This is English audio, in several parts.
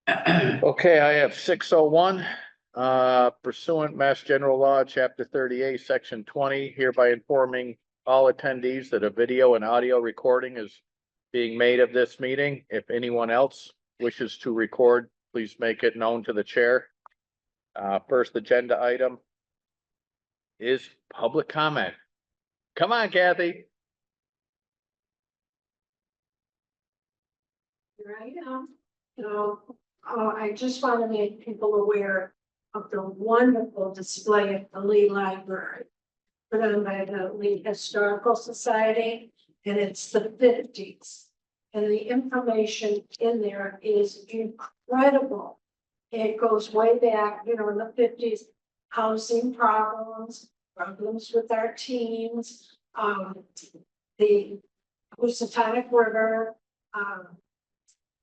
Okay, I have 601, pursuant Mass General Law, Chapter 38, Section 20, hereby informing all attendees that a video and audio recording is being made of this meeting. If anyone else wishes to record, please make it known to the chair. First agenda item is public comment. Come on, Kathy. Here I am. I just want to make people aware of the wonderful display at the Lee Library put on by the Lee Historical Society, and it's the 50s. And the information in there is incredible. It goes way back, in the 50s, housing problems with our teens, the Housatonic River,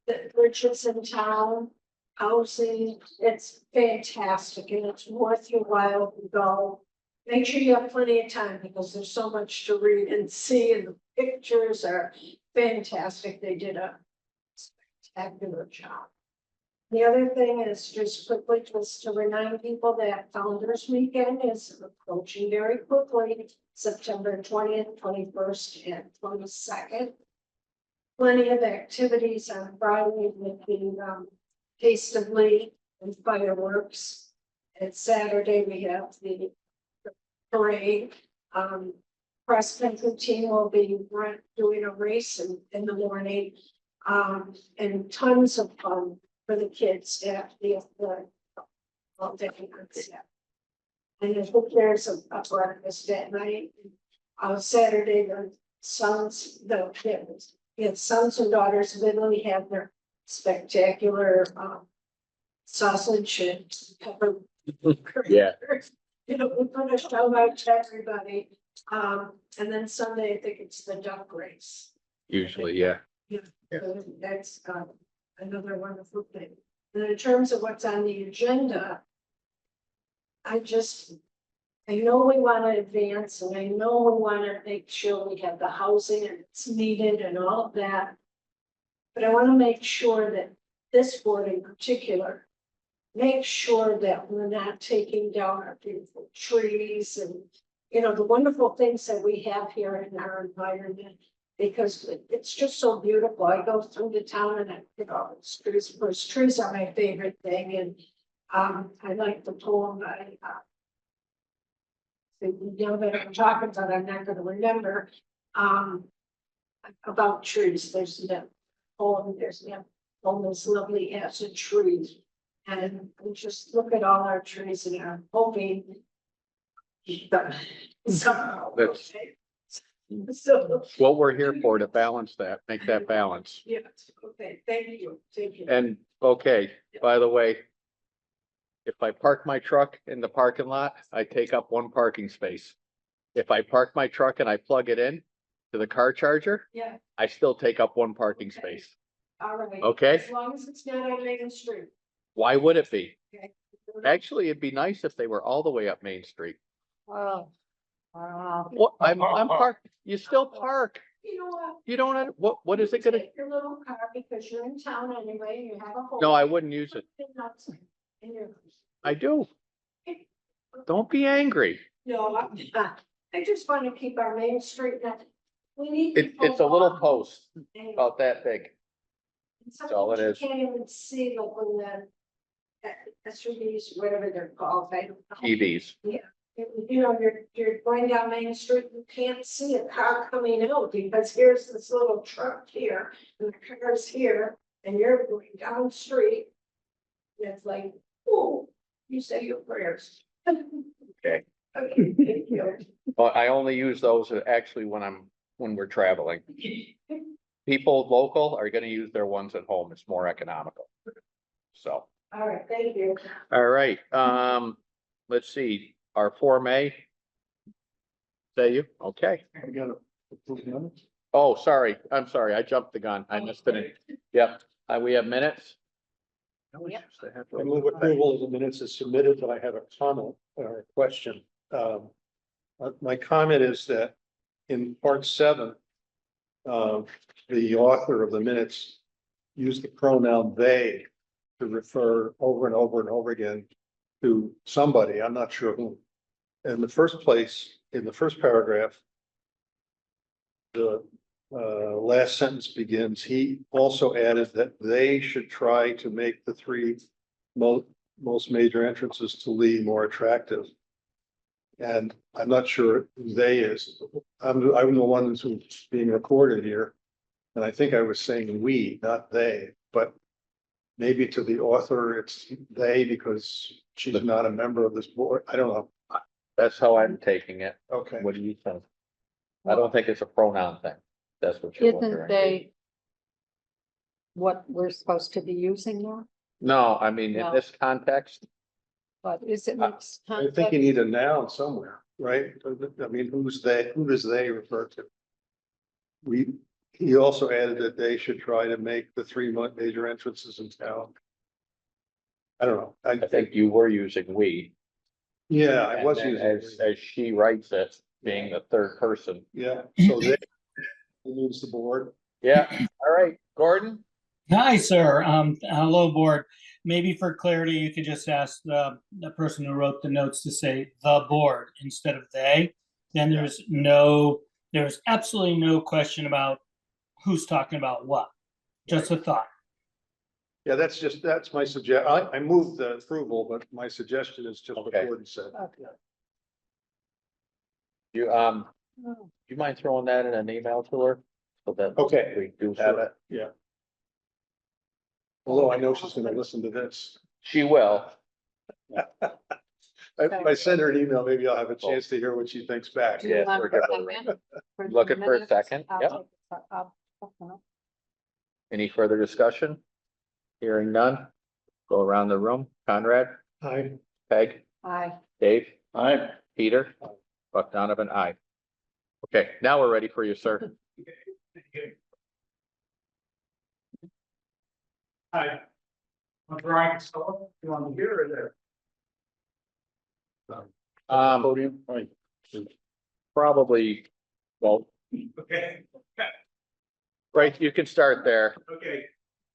the bridges in town, housing. It's fantastic and it's worth your while to go. Make sure you have plenty of time because there's so much to read and see, and the pictures are fantastic. They did a spectacular job. The other thing is just quickly just to remind people that Founders Weekend is approaching very quickly, September 20th, 21st, and 22nd. Plenty of activities on Friday with the Taste of Lee and fireworks. And Saturday we have the parade. Cross country team will be doing a race in the morning. And tons of fun for the kids at the all day stuff. And I think there's a breakfast at night. On Saturday, the sons and daughters literally have their spectacular sausage and pepper. Yeah. We put a show out to everybody. And then Sunday, I think it's the duck race. Usually, yeah. So that's another wonderful thing. And in terms of what's on the agenda, I know we want to advance, and I know we want to make sure we have the housing and it's needed and all of that. But I want to make sure that this board in particular, make sure that we're not taking down our beautiful trees and, the wonderful things that we have here in our environment, because it's just so beautiful. I go through the town and I pick all these trees. Of course, trees are my favorite thing. And I like the poem by that I'm talking about, I'm not going to remember, about trees. There's that poem, there's that poem is lovely as a tree. And we just look at all our trees and are hoping somehow. That's So, what we're here for, to balance that, make that balance. yes, okay, thank you. And, okay, by the way, if I park my truck in the parking lot, I take up one parking space. If I park my truck and I plug it in to the car charger, Yeah, I still take up one parking Okay. space. all right. Okay. As long as it's not on Main Street. Why would it be? Okay. Actually, it'd be nice if they were all the way up Main Street. Oh. What, I'm parked, you still park. You know what? You don't, what is You it gonna? take your little car because you're in town anyway, you have a home. No, I wouldn't use it. In your- I do. Don't be angry. No, I just want to keep our Main Street, we need. It's a little post Anyway, about that big. sometimes all it you is. Can't even see like when the SUVs, whatever they're called, I don't know. EVs. You're going down Main Street, you can't see a car coming out because here's this little truck here and the car's here and you're going down the street. And it's like, oh, you say your prayers. Okay. Okay, thank you. Well, I only use those actually when we're traveling. People local are gonna use their ones at home. It's more economical. So, All right, thank you. all right, let's see, our Form A. Is that you? Okay. We gotta approve minutes. Oh, sorry, I'm sorry, I jumped the gun. I missed it. Yep, we have minutes. I move approval of the minutes as submitted, but I have a comment or a question. My comment is that in part 7, the author of the minutes used the pronoun they to refer over and over and over again to somebody, I'm not sure whom. In the first place, in the first paragraph, the last sentence begins, he also added that they should try to make the three most major entrances to Lee more attractive. And I'm not sure who they is. I'm the one who's being recorded here. And I think I was saying we, not they, but maybe to the author, it's they because she's not a member of this board. I don't know. That's how I'm taking it. Okay. What do you think? I don't think it's a pronoun thing. That's what you're Isn't wondering. they what we're supposed to be using now? No, I mean, in No. this context, But is it? I think you need a noun somewhere, right? I mean, who's they, who does they refer to? He also added that they should try to make the three major entrances in town. I don't know. I think you were using we. Yeah, I was And using. then as she writes it, being the third person. Yeah, so they means the board. Yeah, all right, Gordon? Hi, sir. Hello, board. Maybe for clarity, you could just ask the person who wrote the notes to say the board instead of they. Then there's absolutely no question about who's talking about what. Just a thought. Yeah, that's my I moved the approval, but my suggestion is just what Okay. Gordon said. You, do you mind throwing that in an email to her? So that Okay. we do have it. Yeah. Although I know she's gonna listen to this. She will. If I send her an email, maybe I'll have a chance to hear what she thinks back. Do you Yes, want we're a good. second for the Looking for a minutes? second, I'll yep. take a sec- I'll- Any further discussion? Hearing none. Go around the room. Conrad, Hi. Peg, Aye. Dave? Aye. Peter? Buck Donovan, aye. Okay, now we're ready for you, sir. Hi. I'm Brian Stoll. You want me here or there? Probably, well, Okay, right, you can start there. okay.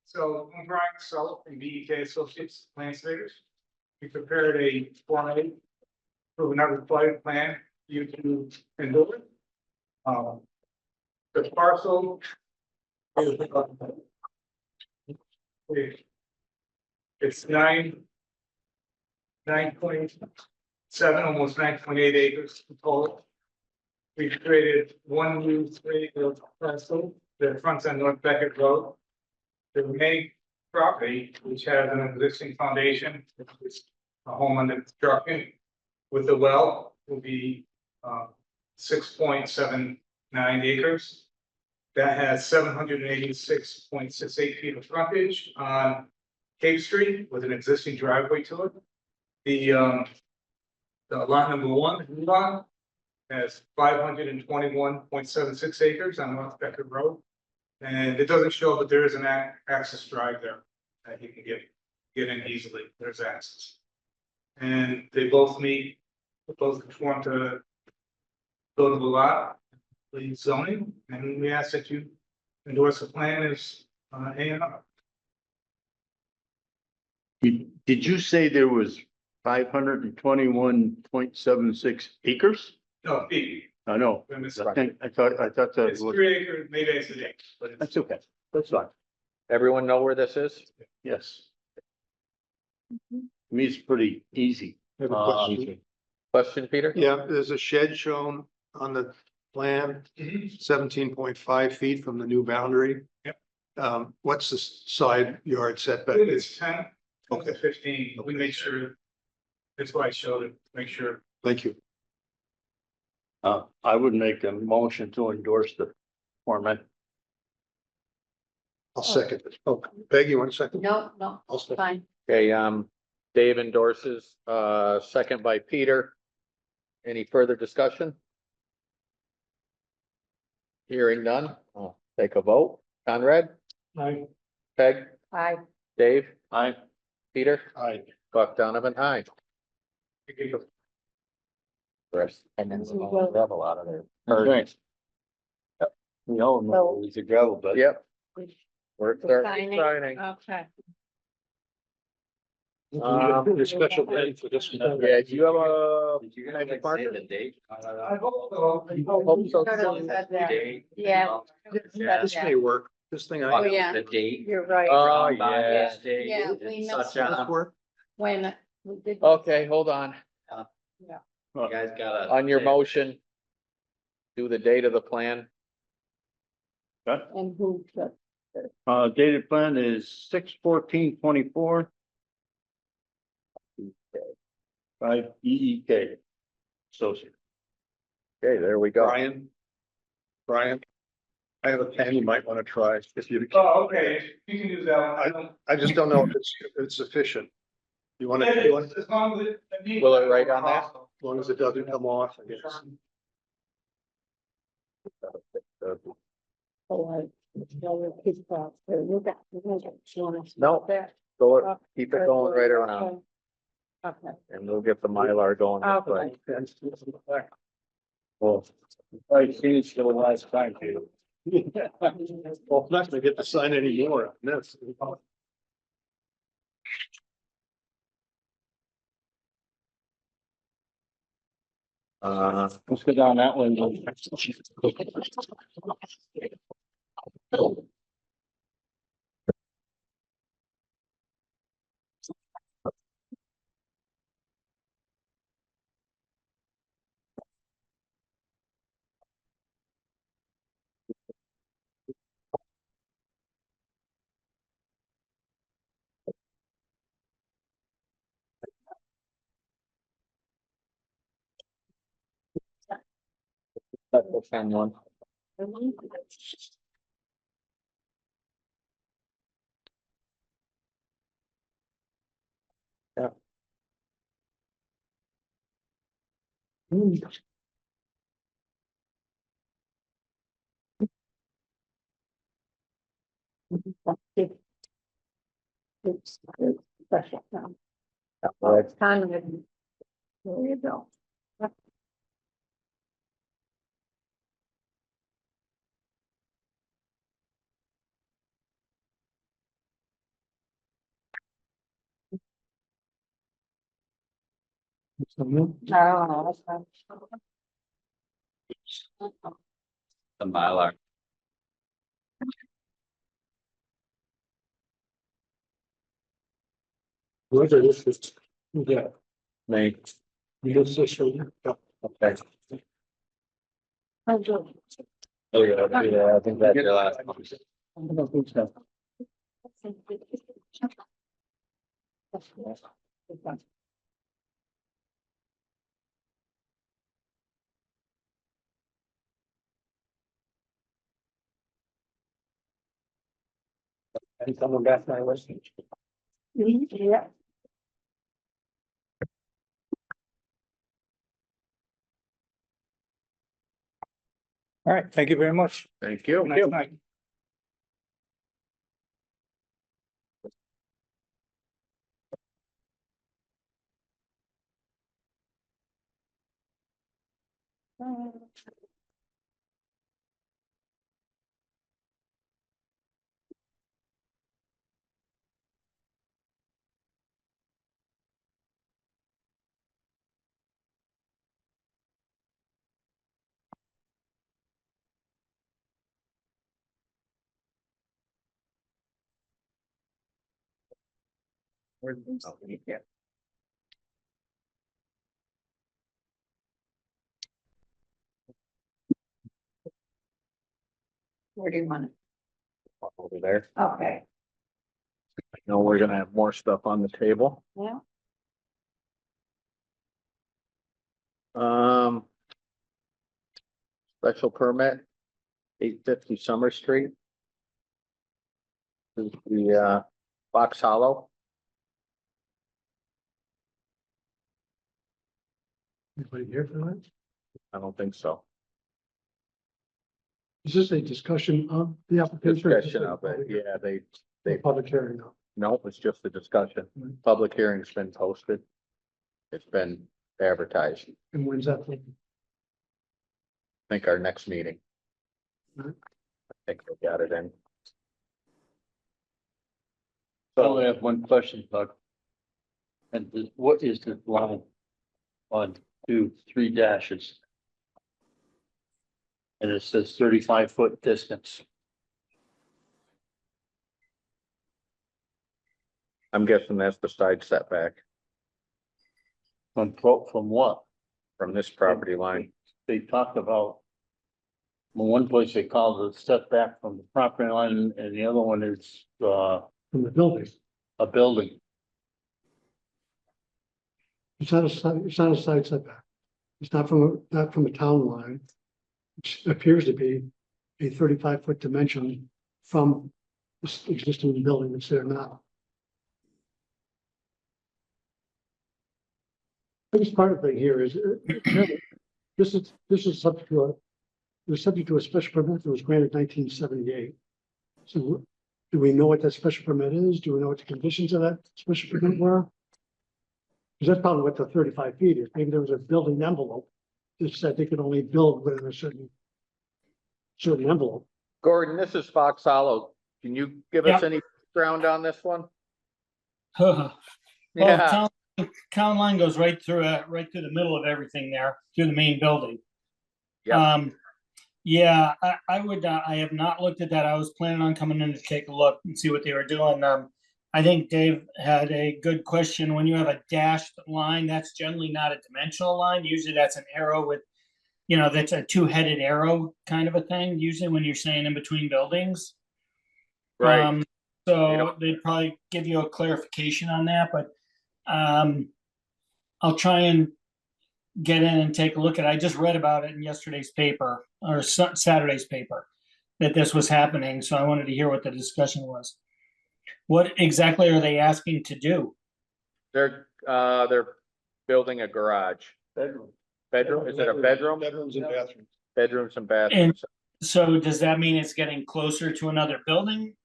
So I'm Brian Stoll from BEK Associates Landscapers. We prepared a Form A for another flooding plan for you to endure. The parcel is it's 9.7, almost 9.8 acres in total. We've created one new 3-acre parcel that fronts on North Beckett Road. The remaining property, which has an existing foundation, which is a home under construction with the well, will be 6.79 acres. That has 786.68 feet of frontage on Cape Street with an existing driveway to it. The lot number one, lot, has 521.76 acres on North Beckett Road. And it doesn't show, but there is an access drive there that you can get in easily. There's access. And they both conform to buildable lot, the zoning, and we ask that you endorse the plan as A&R. Did you say there was 521.76 acres? No, feet. I know. I missed I it. think, I thought that It's was, 3 acres, maybe it's an acre, but it's. that's okay. That's fine. Everyone know where this is? Yes. To me, it's pretty easy. I have a question. Question, Peter? Yeah, there's a shed shown on the plan, Mhm. 17.5 feet from the new boundary. Yep. What's the side yard setback? It's 10, to 15, but we make sure. That's why I showed it, make sure. Thank you. I would make a motion to endorse the format. I'll second it. Oh, Peggy, 1 second. No, I'll second. fine. Okay, Dave endorses, second by Peter. Any further discussion? Hearing none, I'll take a vote. Conrad, Aye. Peg, Aye. Dave, Aye. Peter, Aye. Buck Donovan, aye. Rest, and then we'll have a lot of there. Thanks. We all know it's a gravel bed. Yep, we're We're starting signing. signing. Okay. The special day for this. Yeah, do you have a? Did you Magic guys say marker? the date? I hope so. Hope so. Date? Yeah. This may work. This thing I. Oh, yeah. The date. You're right. Oh, Drawn by yeah. this date, Yeah, and we such missed a- Work? When we did. Okay, hold on. You guys gotta. On your say- motion. Do the date of the plan. And who, Dated plan is 6/14/24. By EEK. Associate. Okay, there we go. Brian, I have a pen you might want to try if you, Oh, okay, you can use that one. I don't. I just don't know if it's sufficient. You want to, As long as it. Will it write on that? as long as it doesn't come off, I guess. No. Go, keep it going right around Okay. and we'll get the Mylar going. this Okay. way. Well, I see it's the last time, too. Well, I'm not gonna get to sign any more on this. Let's go down that one. That's the same one. Yeah. Oops, special now. Right. It's kind of. There you go. Oh, that's fine. The Mylar. Whether this is, yeah, Me. this is, Okay. Oh, good. Oh, yeah, I think that's your last one. and someone got my list. Yeah. All right, thank you very much. Thank you. Nice night. Where do you want it? Over there. Okay, I know we're gonna have more stuff on the table. yeah. Um. Special permit. 850 Summer Street. This is the Fox Hollow. Anybody here for that? I don't think so. Is this a discussion of the application? Discussion of it, yeah, they, Public hearing now. no, it's just a discussion. Right. Public hearing's been posted. It's been advertised. I And when's that? think our next meeting. Right. I think we got it in. I only have one question, Doug. And what is the line? 1, 2, 3 dashes. And it says 35-foot distance. I'm guessing that's the side setback From what? from this property line. They talked about. Well, one place they called it setback from the property line and the other one is, From the building. a building. It's not a side setback. It's not from a town line. Which appears to be a 35-foot dimension from this existing building that's there now. I guess part of the thing here is, this is subject to a special permit that was granted 1978. So do we know what that special permit is? Do we know what the conditions of that special permit were? Because that's probably what the 35 feet is. Maybe there was a building envelope that said they could only build within a certain envelope. Gordon, this is Fox Hollow. Can you give us any ground on this one? Well, Yeah, town line goes right through the middle of everything there, through the main building. Yep. Yeah, I would, I have not looked at that. I was planning on coming in to take a look and see what they were doing. I think Dave had a good question. When you have a dashed line, that's generally not a dimensional line. Usually that's an arrow with, that's a two-headed arrow kind of a thing, usually when you're saying in between buildings. right. So they'd probably give you a clarification on that, but I'll try and get in and take a look at it. I just read about it in yesterday's paper or Saturday's paper that this was happening, so I wanted to hear what the discussion was. What exactly are they asking to do? They're building a garage. Bedroom, is it a bedroom? Bedrooms and bathrooms. Bedrooms and bathrooms, So does that mean it's getting closer to another building?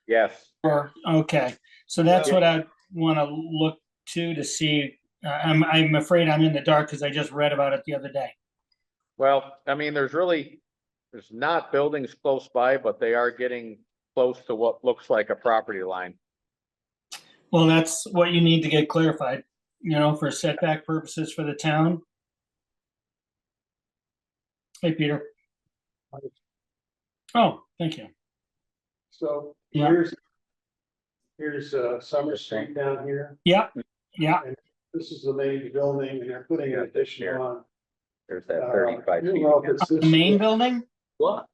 yes. Or, okay, so that's what I want to look to see. I'm afraid I'm in the dark because I just read about it the other day. Well, I mean, there's not buildings close by, but they are getting close to what looks like a property line. Well, that's what you need to get clarified, for setback purposes for the town. Hey, Peter. Oh, thank you. So Yeah. here's Summer Street down here. Yeah, yeah, This is the main building and they're putting an addition Here. on. There's that 35 I don't feet. know if it's the this- main building? What?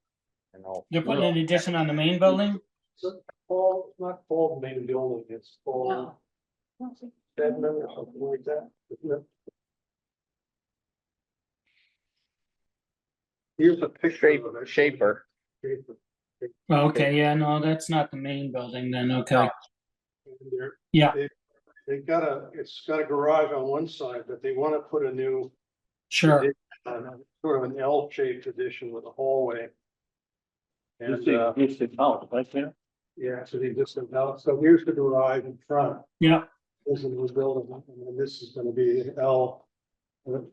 You know, They're putting an addition on the main building? It's not called main building, it's called Stedman or something like that. Isn't it? Here's a picture of it. Shaper. Well, okay, yeah, no, that's not the main building then, okay. And they're- Yeah. They've got it's got a garage on one side, but they want to put a new, Sure, sort of an L-shaped addition with a hallway. And, It's the house, right there. yeah, so they just, so here's the garage in front. yeah, This is the building, and then this is gonna be an L.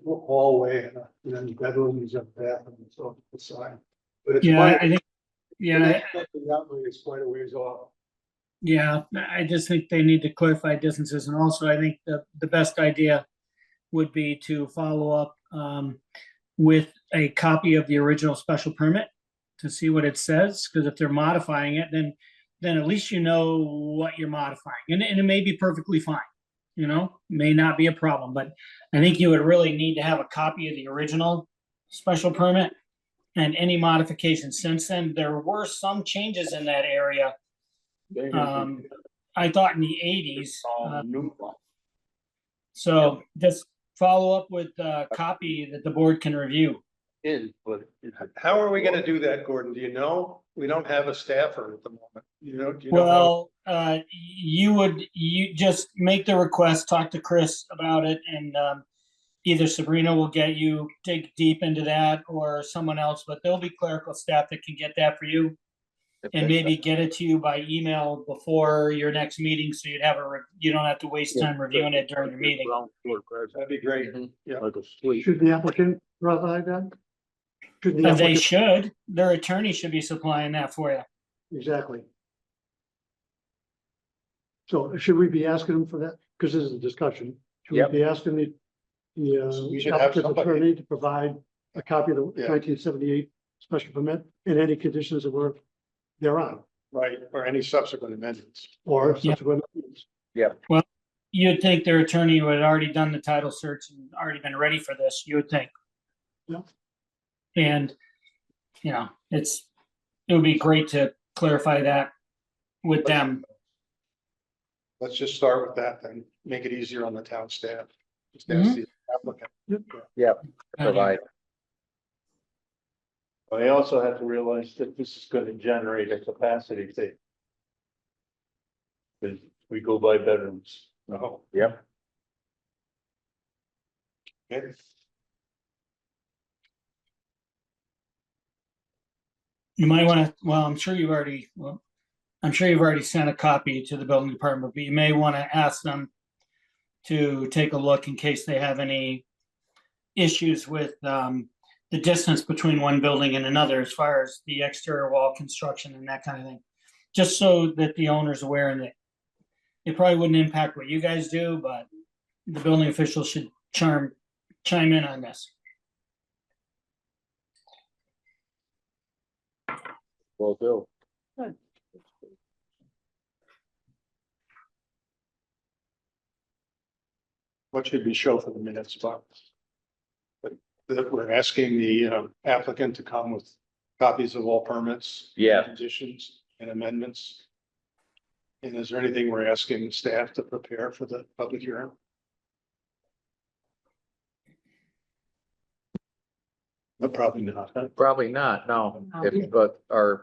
Hallway and then bedrooms and bathrooms on the side. But it's yeah, quite, I think, yeah, that way it's quite a ways off. yeah, I just think they need to clarify distances, and also I think the best idea would be to follow up with a copy of the original special permit to see what it says, because if they're modifying it, then at least you know what you're modifying, and it may be perfectly fine. May not be a problem, but I think you would really need to have a copy of the original special permit and any modifications since then. There were some changes in that area. I thought in the 80s. So just follow up with a copy that the board can review. How are we gonna do that, Gordon? Do you know? We don't have a staffer at the moment. Do you know how? Well, you just make the request, talk to Chris about it, and either Sabrina will dig deep into that or someone else, but there'll be clerical staff that can get that for you. And maybe get it to you by email before your next meeting, so you don't have to waste time reviewing it during your meeting. That'd be great. Yeah. Like a suite. Should the applicant provide that? Should the They applicant, should, their attorney should be supplying that for you. exactly. So should we be asking them for that? because this is a discussion, should we Yep. be asking the So we should have applicant's somebody- attorney to provide a copy of the Yeah. 1978 special permit and any conditions that were thereon, Right, or any subsequent amendments. or Yeah. subsequent. You'd think their attorney would have already done the title search and already been ready for this, you would think. Yeah. And, you know, it would be great to clarify that with them. Let's just start with that, then make it easier on the town staff. Just ask the applicant. Provide, I also have to realize that this is gonna generate a capacity fee. Cause we go by bedrooms. No. yep. Okay. You might want to, well, I'm sure you've already sent a copy to the building department, but you may want to ask them to take a look in case they have any issues with the distance between one building and another as far as the exterior wall construction and that kind of thing. Just so that the owner's aware and that it probably wouldn't impact what you guys do, but the building officials should chime in on this. Will do. What should we show for the minutes, Bob? That we're asking the applicant to come with copies of all permits. Yeah. Conditions and amendments. And is there anything we're asking staff to prepare for the public hearing? No, probably not. Huh? Probably not, no, No. but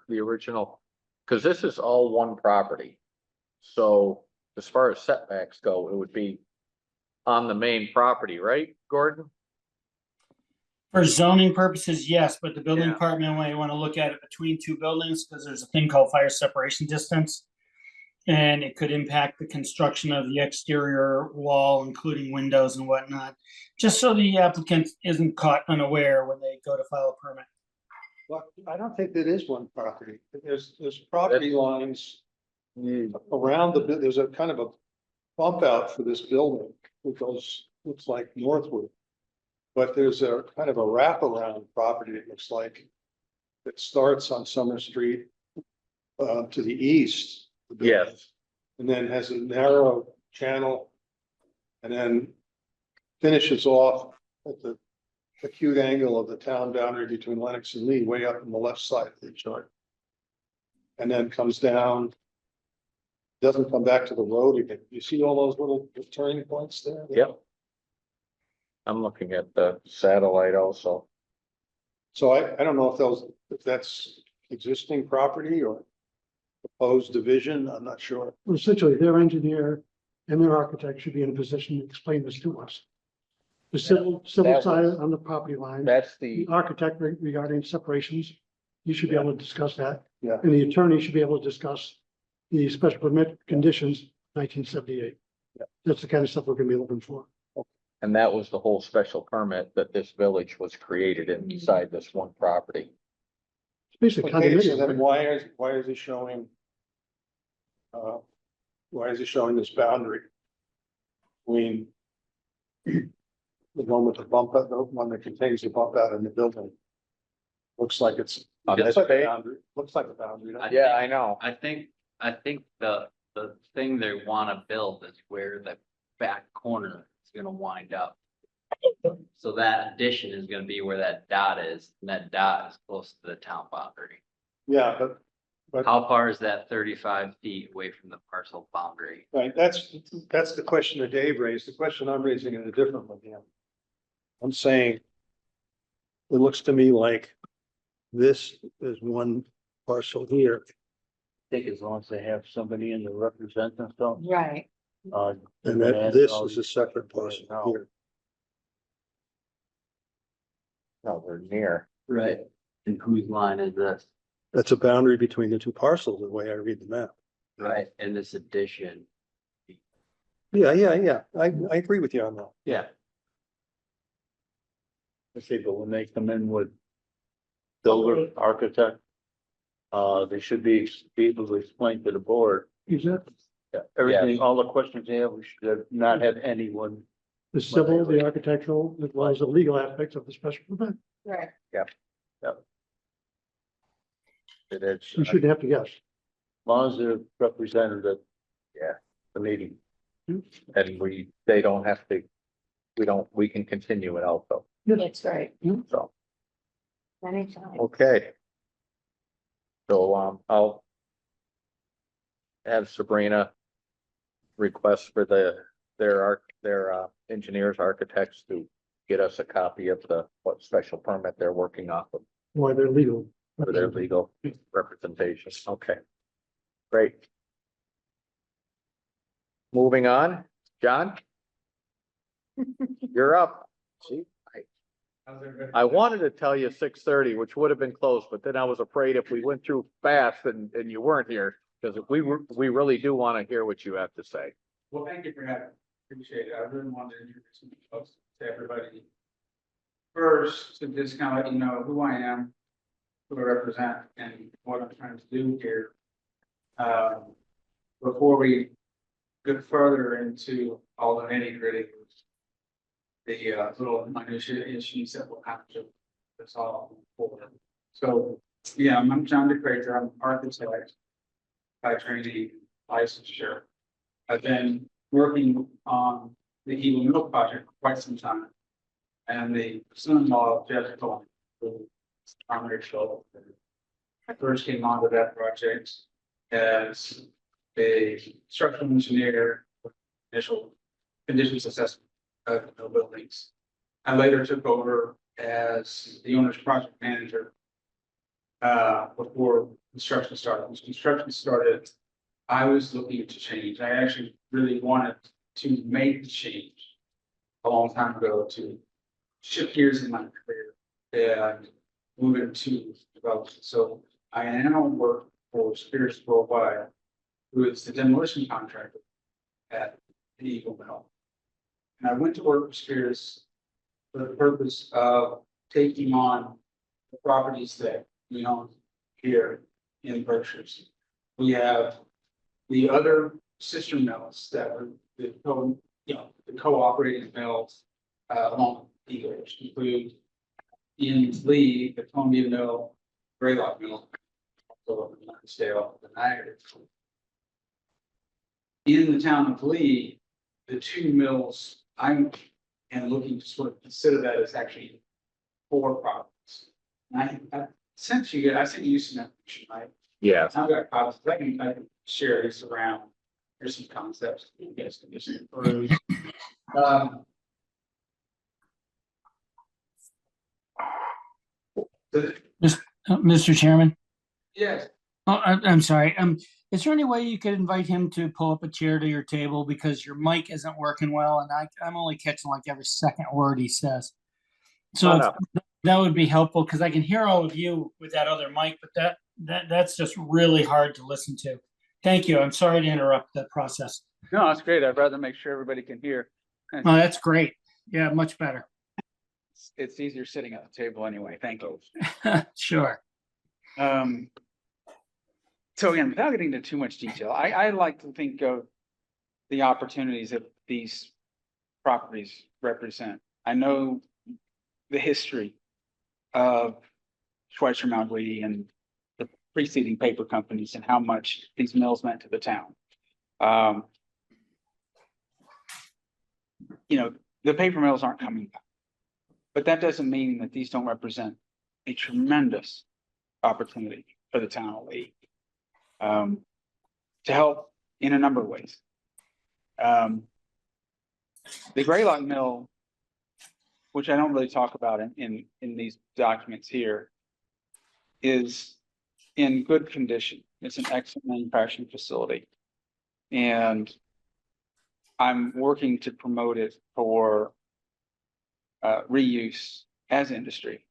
the original, because this is all one property. So as far as setbacks go, it would be on the main property, right, Gordon? For zoning purposes, yes, but the building Yeah. department might want to look at it between two buildings because there's a thing called fire separation distance. And it could impact the construction of the exterior wall, including windows and whatnot, just so the applicant isn't caught unaware when they go to file a permit. Well, I don't think that is one property. There's property lines around there's a kind of a bump out for this building. It goes, looks like northward. But there's a kind of a wraparound property, it looks like. That starts on Summer Street to the east. of the building, Yes, And then has a narrow channel. And then finishes off at the acute angle of the town boundary between Lenox and Lee, way up on the left side of the chart. And then comes down. Doesn't come back to the road again. You see all those little turning points there? yep. I'm looking at the satellite also. So I don't know if that's existing property or proposed division, I'm not sure. Well, essentially, their engineer and their architect should be in a position to explain this to us. The civil that side was- on the property line, That's the the, architect regarding separations, you should be able to discuss that. Yeah. And the attorney should be able to discuss the special permit conditions, 1978. Yeah. That's the kind of stuff we're gonna be looking for. and that was the whole special permit that this village was created inside this one property. It's basically Okay, so condominium, then right? why is he showing? Why is he showing this boundary? Between. The one with the bump out, the one that contains the bump out in the building. Looks like it's. On looks this like a page? boundary. Looks like a boundary. doesn't it? Yeah, I know. I think the thing they wanna build is where the back corner is gonna wind up. So that addition is gonna be where that dot is, and that dot is close to the town boundary. Yeah, but How far is that 35 feet away from the parcel boundary? right, that's the question that Dave raised. The question I'm raising is a different one. Yeah. I'm saying. It looks to me like this is one parcel here. I think as long as they have somebody in to represent themselves, Right. And that this is a separate parcel here. No, they're near. Right. And whose line is this? That's a boundary between the two parcels, the way I read the map. Right. And this addition. Yeah. I agree with you on that. Yeah. okay, but when they come in with builder, architect, they should be able to explain to the board Exactly. Everything, all the questions they have, we should have not had anyone. The civil, the architectural, as well as the legal aspects of the special permit. Right. It is, You shouldn't have to guess. As long as they're represented at. Yeah. The meeting. and they don't have to, we can continue it also, That's right. so, Anytime. okay. So, I'll have Sabrina request for their engineers, architects to get us a copy of what special permit they're working off of Why they're legal. for their legal representation. Okay. Great. Moving on, John? You're up. See, How's everybody? I wanted to tell you 6:30, which would have been close, but then I was afraid if we went through fast and you weren't here, because we really do want to hear what you have to say. Well, thank you for having me. Appreciate it. I really wanted to introduce myself to everybody. First, to just kind of let you know who I am, who I represent, and what I'm trying to do here. Before we get further into all the nitty gritty, the little minutiae issues that will have to resolve forward. So, yeah, I'm John DeCrater. I'm an architect by training, licensure. I've been working on the Eagle Mill project for quite some time. And the son-in-law of Jeff Cohen, who is primary show. I first came onto that project as a structural engineer, with initial conditions assessment of no buildings. I later took over as the owner's project manager. Before construction started. When construction started, I was looking to change. I actually really wanted to make the change a long time ago to shift gears in my career and move into development. So I now work for Spears Worldwide, who is the demolition contractor at the Eagle Mill. And I went to work for Spears for the purpose of taking on the properties that we own here in Berkshires. We have the other sister mills that were the co-operating mills along Eagle, which include in Lee, the Columbia Mill, Graylock Mill, also in Lansdale, the Niagara. In the town of Lee, the two mills I'm looking to sort of consider that as actually 4 properties. And I sent you some information, right? Yeah. I've got copies. I can share this around. Here's some concepts you guys can just peruse. Mr. Chairman, Yes, I'm sorry. Is there any way you could invite him to pull up a chair to your table because your mic isn't working well and I'm only catching like every second word he says. So Oh, no. that would be helpful because I can hear all of you with that other mic, but that's just really hard to listen to. Thank you. I'm sorry to interrupt the process. No, that's great. I'd rather make sure everybody can hear. Oh, that's great. Yeah, much better. It's easier sitting at the table anyway. Thank you. Sure. So again, without getting into too much detail, I like to think of the opportunities that these properties represent. I know the history of Schweitzer Mount Lee and the preceding paper companies and how much these mills meant to the town. The paper mills aren't coming back, but that doesn't mean that these don't represent a tremendous opportunity for the town of Lee to help in a number of ways. The Graylock Mill, which I don't really talk about in these documents here, is in good condition. It's an excellent manufacturing facility. And I'm working to promote it for reuse as industry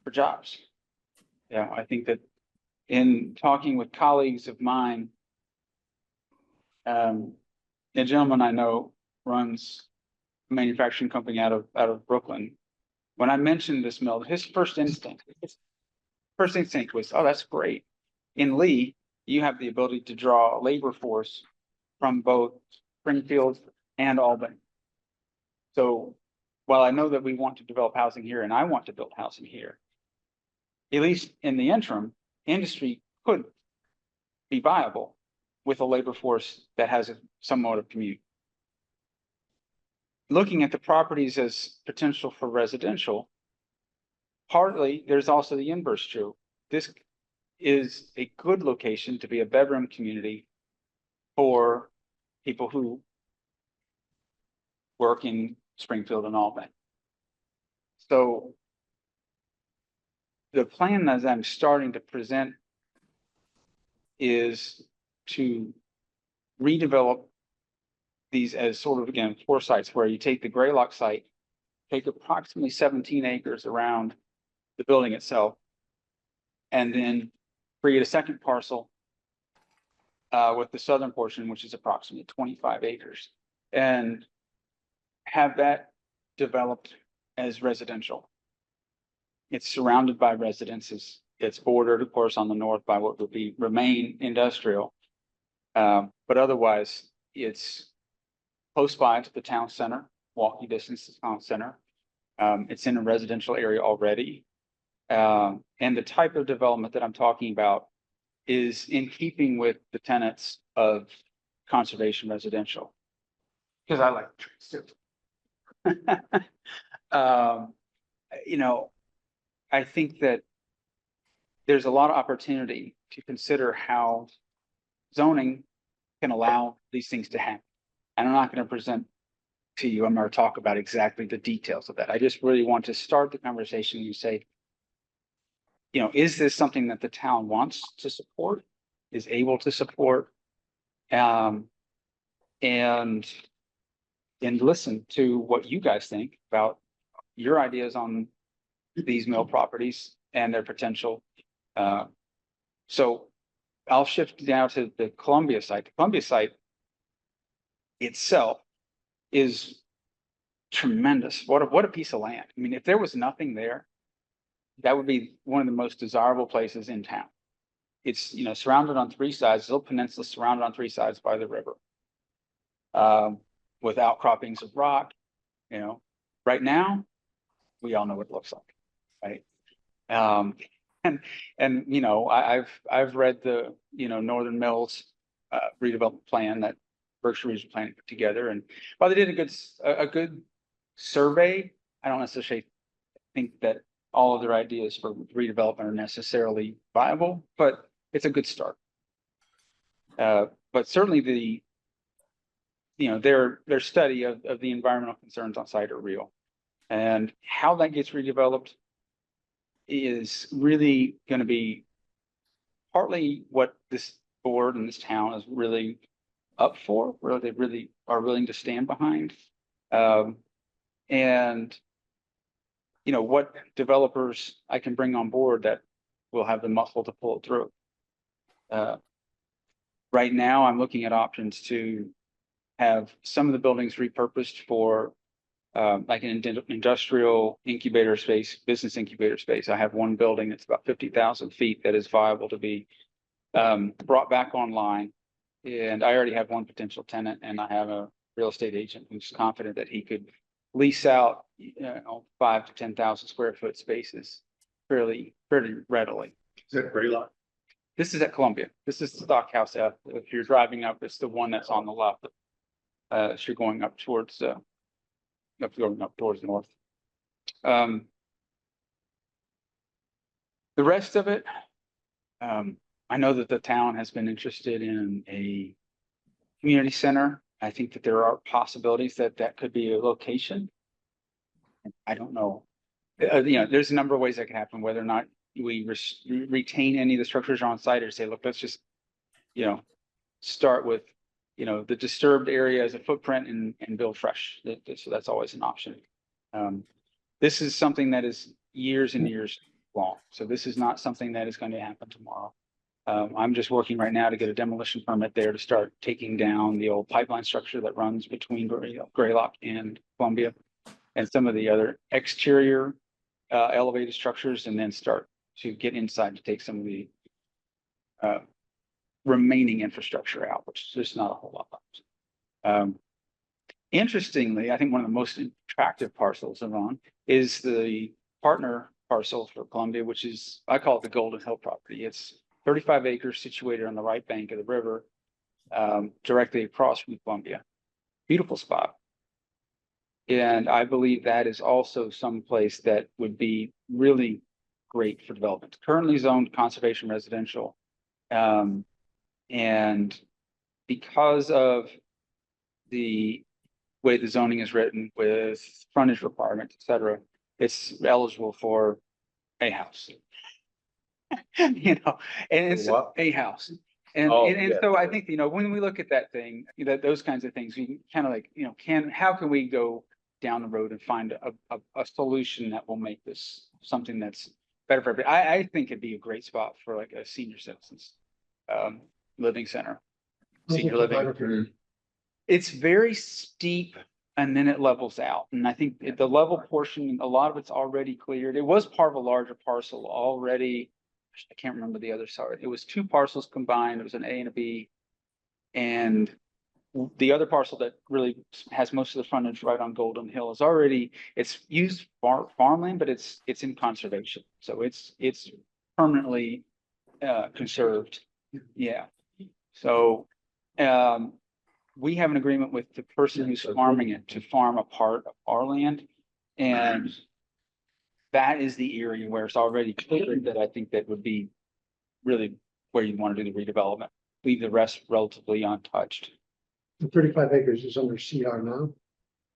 for jobs. Yeah, I think that in talking with colleagues of mine, a gentleman I know runs a manufacturing company out of Brooklyn. When I mentioned this mill, his first instinct was, oh, that's great. In Lee, you have the ability to draw a labor force from both Springfield and Albany. So while I know that we want to develop housing here and I want to build housing here, at least in the interim, industry could be viable with a labor force that has some mode of commute. Looking at the properties as potential for residential, partly there's also the inverse true. This is a good location to be a bedroom community for people who work in Springfield and Albany. So the plan as I'm starting to present is to redevelop these as sort of, again, 4 sites where you take the Greylock site, take approximately 17 acres around the building itself, and then create a second parcel with the southern portion, which is approximately 25 acres, and have that developed as residential. It's surrounded by residences. It's bordered, of course, on the north by what would remain industrial. But otherwise, it's close by to the town center, walking distance to the town center. It's in a residential area already. And the type of development that I'm talking about is in keeping with the tenets of conservation residential. Because I like trees too. You know, I think that there's a lot of opportunity to consider how zoning can allow these things to happen. And I'm not going to present to you, I'm going to talk about exactly the details of that. I just really want to start the conversation. You say, you know, is this something that the town wants to support, is able to support, and listen to what you guys think about your ideas on these mill properties and their potential. So I'll shift now to the Columbia site. The Columbia site itself is tremendous. What a piece of land. I mean, if there was nothing there, that would be one of the most desirable places in town. It's, you know, surrounded on 3 sides, little peninsula surrounded on 3 sides by the river. With outcroppings of rock, you know, right now, we all know what it looks like, right? And you know, I've read the, you know, Northern Mills redevelopment plan that Berkshire Region Planning put together, and while they did a good survey, I don't necessarily think that all of their ideas for redevelopment are necessarily viable, but it's a good start. But certainly the, you know, their study of the environmental concerns on site are real, and how that gets redeveloped is really going to be partly what this board and this town is really up for, where they really are willing to stand behind. And, you know, what developers I can bring on board that will have the muscle to pull it through. Right now, I'm looking at options to have some of the buildings repurposed for like an industrial incubator space, business incubator space. I have one building that's about 50,000 feet that is viable to be brought back online. And I already have one potential tenant, and I have a real estate agent who's confident that he could lease out, you know, 5,000 to 10,000 square foot spaces fairly readily. Is that Greylock? This is at Columbia. This is the Stock House. If you're driving up, it's the one that's on the left. As you're going up towards north. The rest of it, I know that the town has been interested in a community center. I think that there are possibilities that could be a location. I don't know. You know, there's a number of ways that can happen, whether or not we retain any of the structures on site, or say, look, let's just, you know, start with, you know, the disturbed area as a footprint and build fresh. So that's always an option. This is something that is years and years long. So this is not something that is going to happen tomorrow. I'm just working right now to get a demolition permit there to start taking down the old pipeline structure that runs between Greylock and Columbia, and some of the other exterior elevated structures, and then start to get inside to take some of the remaining infrastructure out, which is just not a whole lot. Interestingly, I think one of the most attractive parcels around is the partner parcel for Columbia, which is, I call it the Golden Hill property. It's 35 acres situated on the right bank of the river, directly across from Columbia. Beautiful spot. And I believe that is also some place that would be really great for development. Currently zoned conservation residential. And because of the way the zoning is written with frontage requirements, et cetera, it's eligible for a house. You know, and it's What? a house. And, Oh, and yeah. so I think, you know, when we look at that thing, that those kinds of things, we kind of like, you know, how can we go down the road and find a solution that will make this something that's better for everybody? I think it'd be a great spot for like a senior citizens living center, senior living. It's very steep and then it levels out. And I think the level portion, a lot of it's already cleared. It was part of a larger parcel already. I can't remember the other side. It was two parcels combined. It was an A and a B. And the other parcel that really has most of the frontage right on Golden Hill is already, it's used for farmland, but it's in conservation. So it's permanently conserved. Yeah. So we have an agreement with the person who's farming it to farm a part of our land. And that is the area where it's already cleared that I think that would be really where you'd want to do the redevelopment. Leave the rest relatively untouched. The 35 acres is under CR now.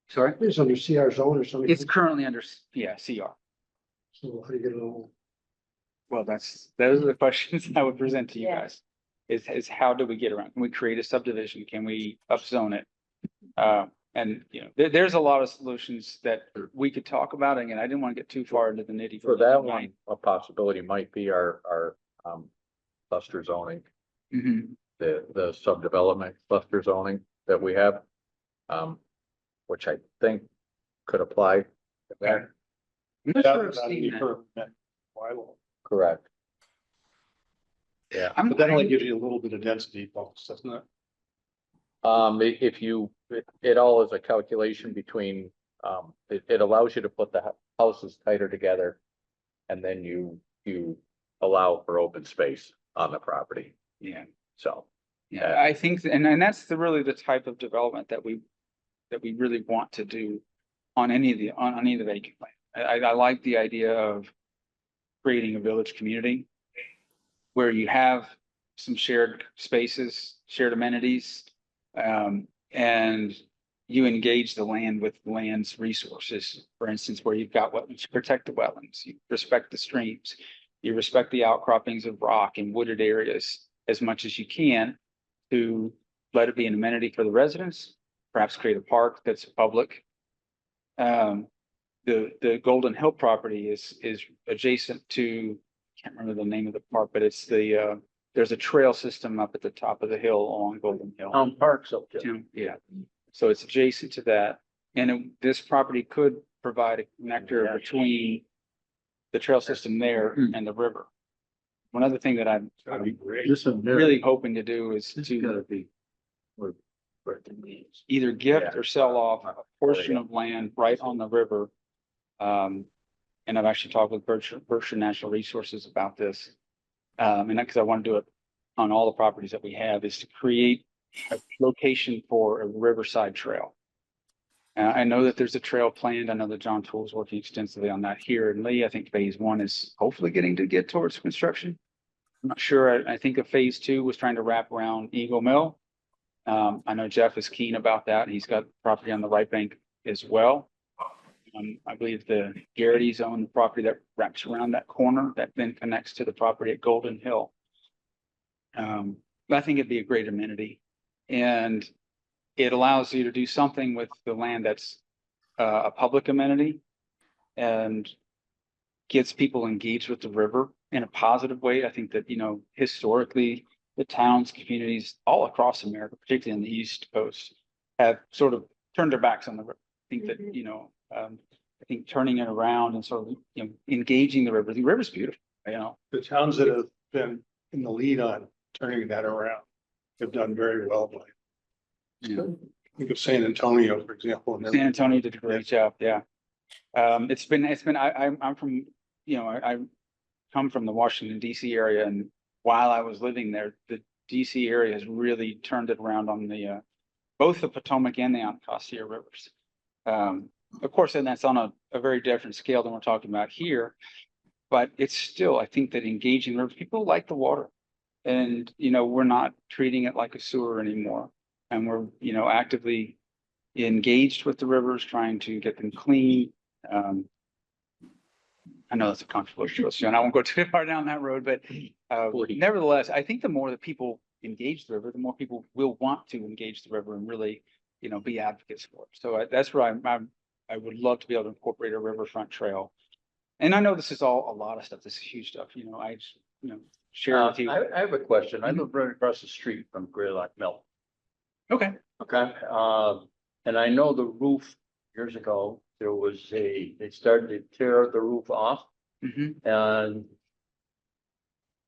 Sorry? It's under CR zone or something. It's currently under, yeah, CR. So how do you get it all? Well, those are the questions I would present to you Yeah. guys. Is how do we get around? Can we create a subdivision? Can we upzone it? And you know, there's a lot of solutions that we could talk about. Again, I didn't want to get too far into the nitty. For that one, a possibility might be our cluster zoning, Mhm. the subdevelopment cluster zoning that we have. Which I think could apply to that. I'm not sure I've seen that. Correct. Yeah. But that only gives you a little bit of density bonus, doesn't it? If you, it all is a calculation between, it allows you to put the houses tighter together. And then you allow for open space on the property, Yeah. so. Yeah, I think, and that's really the type of development that we really want to do on any of the vacant land. I like the idea of creating a village community where you have some shared spaces, shared amenities, and you engage the land with land's resources. For instance, where you've got wetlands, you protect the wetlands, you respect the streams, you respect the outcroppings of rock and wooded areas as much as you can to let it be an amenity for the residents, perhaps create a park that's public. The Golden Hill property is adjacent to, I can't remember the name of the park, but it's there's a trail system up at the top of the hill along Golden Hill. Parks up there. Tim, yeah, so it's adjacent to that, and this property could provide a connector between the trail system there and the river. One other thing that I'm This one there. really hoping to do is This to gotta be. where it means. either gift Yeah. or sell off a portion of land right on the river. And I've actually talked with Berkshire Natural Resources about this. And because I want to do it on all the properties that we have, is to create a location for a riverside trail. I know that there's a trail planned. I know that John Toole is working extensively on that here in Lee. I think phase 1 is hopefully getting towards construction. I'm not sure. I think phase 2 was trying to wrap around Eagle Mill. I know Jeff is keen about that. He's got property on the right bank as well. I believe the Garrity's own the property that wraps around that corner that then connects to the property at Golden Hill. I think it'd be a great amenity, and it allows you to do something with the land that's a public amenity and gets people engaged with the river in a positive way. I think that, you know, historically, the towns, communities all across America, particularly on the East Coast, have sort of turned their backs on the river. I think that, you know, I think turning it around and sort of, you know, engaging the river's beautiful, you know. The towns that have been in the lead on turning that around. Have done very well by. Think of San Antonio, for example. and San Antonio did a great job, yeah. It's been, I'm from, you know, I come from the Washington DC area, and while I was living there, the DC area has really turned it around on the, both the Potomac and the Anacostia rivers. Of course, and that's on a very different scale than we're talking about here, but it's still, I think that engaging rivers, people like the water. And, you know, we're not treating it like a sewer anymore. And we're, you know, actively engaged with the rivers, trying to get them clean. I know that's a controversial issue, and I won't go too far down that road, but nevertheless, I think the more that people engage the river, the more people will want to engage the river and really, you know, be advocates for it. So that's where I would love to be able to incorporate a riverfront trail. And I know this is all a lot of stuff. This is huge stuff. You know, you know, share with you. I have a question. I live right across the street from Greylock Mill. Okay. Okay, and I know the roof years ago, they started to tear the roof off Mhm. and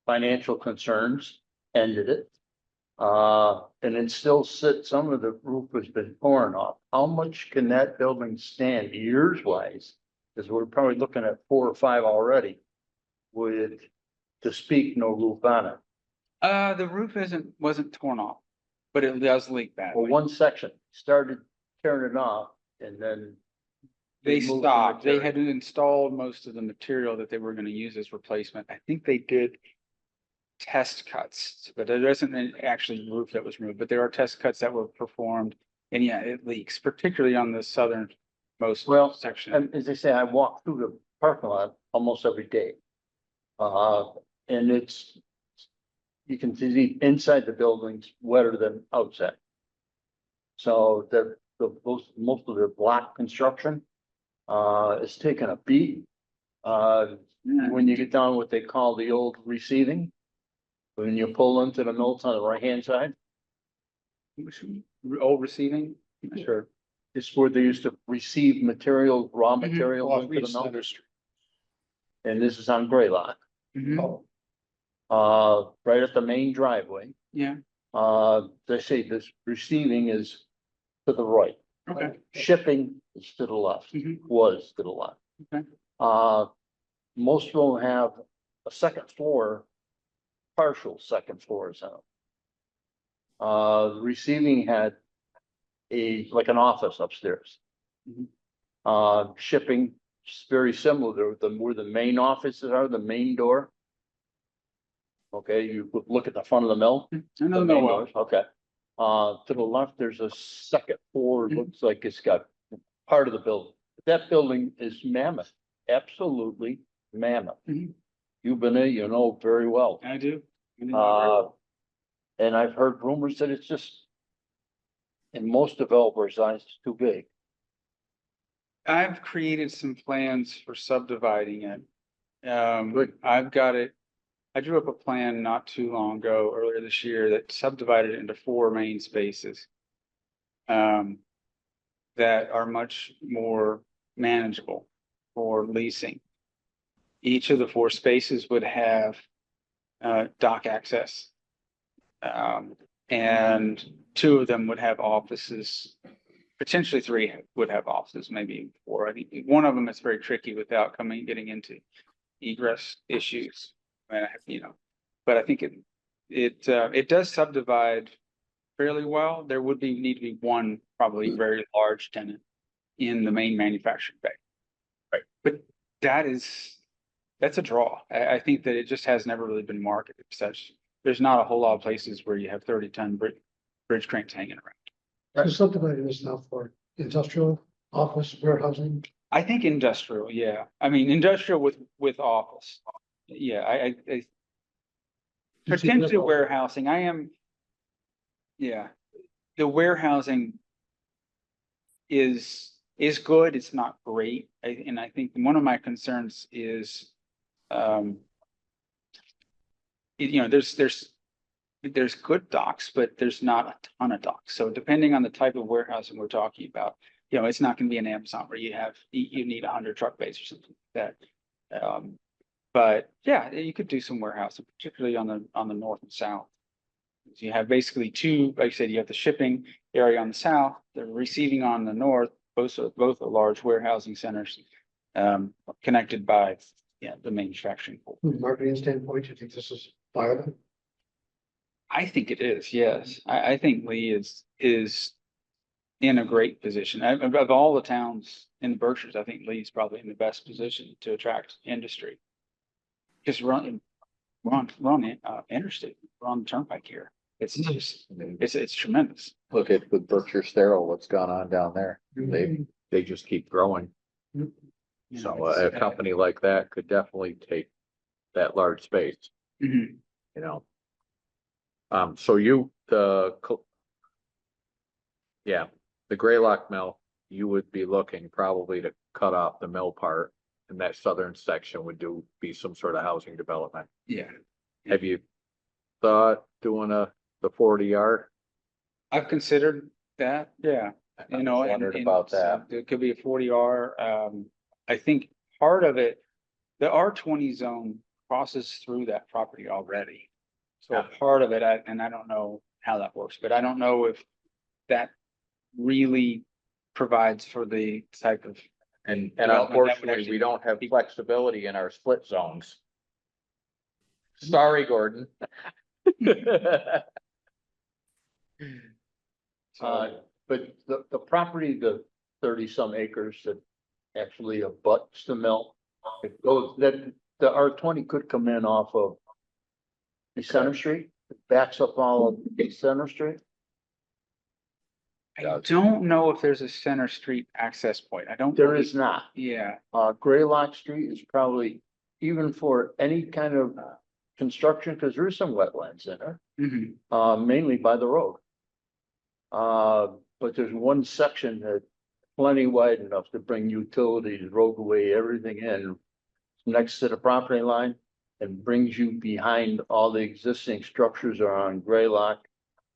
financial concerns ended it. And it still sits, some of the roof has been torn off. How much can that building stand years wise? Because we're probably looking at 4 or 5 already with, to speak, no roof on it. The roof wasn't torn off, but it does leak Well, badly. one section started tearing it off and then They moved the stopped. They material. had installed most of the material that they were gonna use as replacement. I think they did test cuts, but there isn't an actually roof that was removed, but there are test cuts that were performed. And yeah, it leaks, particularly on the southernmost Well, section. And as they say, I walk through the parking lot almost every day. And you can see inside the buildings wetter than outside. So most of the block construction, is taking a beat. When you get down what they call the old receiving, when you pull into the mills on the right-hand side, Old receiving, sure. it's where they used to receive material, raw Mhm. material Off into the East mill. Center Street. And this is on Greylock, Mhm. right at the main driveway. Yeah, They say this receiving is to the right. okay. Shipping is to the left, Mhm. was to the left. Okay. Most of them have a second floor, partial second floors on them. The receiving had like an office upstairs. Mhm. Shipping is very similar to where the main offices are, the main door. Okay, you would look at the front of the mill. I know The the mill main well. doors, okay. To the left, there's a second floor, Mhm. looks like it's got part of the building. That building is mammoth, absolutely mammoth. Mhm. You've been there, you know very well. I do. I do know very well. And I've heard rumors that it's just, in most developers' eyes, it's too big. I've created some plans for subdividing it. Good. I've got it. I drew up a plan not too long ago, earlier this year, that subdivided it into 4 main spaces. That are much more manageable for leasing. Each of the 4 spaces would have dock access. And 2 of them would have offices. Potentially 3 would have offices, maybe 4. I think one of them is very tricky without getting into egress issues. You know, but I think it does subdivide fairly well. There would need to be one probably very large tenant in the main manufacturing bay. Right. But that's a draw. I think that it just has never really been marketed as such. There's not a whole lot of places where you have 30-ton bridge cranes hanging around. So subdividing this now for industrial, office, warehousing. I think industrial, yeah. I mean, industrial with office. Yeah, I You see potentially that all- warehousing. Yeah, the warehousing is good. It's not great. And I think one of my concerns is, you know, there's good docks, but there's not a ton of docks. So depending on the type of warehousing we're talking about, you know, it's not going to be an Amazon where you need 100 truck bays or something like that. But yeah, you could do some warehousing, particularly on the north and south. You have basically two, like I said, you have the shipping area on the south, the receiving on the north, both are large warehousing centers. Connected by, the manufacturing pool. From a marketing standpoint, do you think this is viable? I think it is, yes. I think Lee is in a great position. Of all the towns in the Berkshires, I think Lee's probably in the best position to attract industry. Just we're on interstate, we're on the turnpike here. It's just, it's tremendous. Look at with Berkshire Sterile, what's gone on down there. They just keep growing. You know, So it's, a company like that could definitely take that large space, Mhm. you know. So the Graylock Mill, you would be looking probably to cut off the mill part, and that southern section would be some sort of housing development. Yeah, Have you thought doing the 40R? I've considered that, yeah. I You know, was and, wondered and about so that. It could be a 40R. I think part of it, the R20 zone crosses through that property already. So a part of it, and I don't know how that works, but I don't know if that really provides for the type of, And development that would unfortunately, actually we don't have be- flexibility in our split zones. Sorry, Gordon. so, But the property, the 30-some acres that actually abuts the mill, it goes, that the R20 could come in off of the Center Street, it backs up all of the Center Street. I don't know if there's a Center Street access point. I don't. There believe- is not. Yeah, Graylock Street is probably, even for any kind of construction, because there's some wetlands in there, Mhm. mainly by the road. But there's one section that plenty wide enough to bring utilities, roadway, everything in next to the property line and brings you behind all the existing structures are on Graylock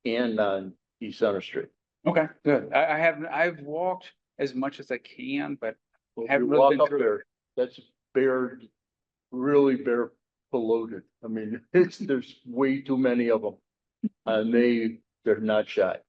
and on East Center Street. Okay, good. I've walked as much as I can, but Well, Haven't you really walk been up through there, that's bare, really bare polluted. I mean, there's way too many of them. And they're not shy.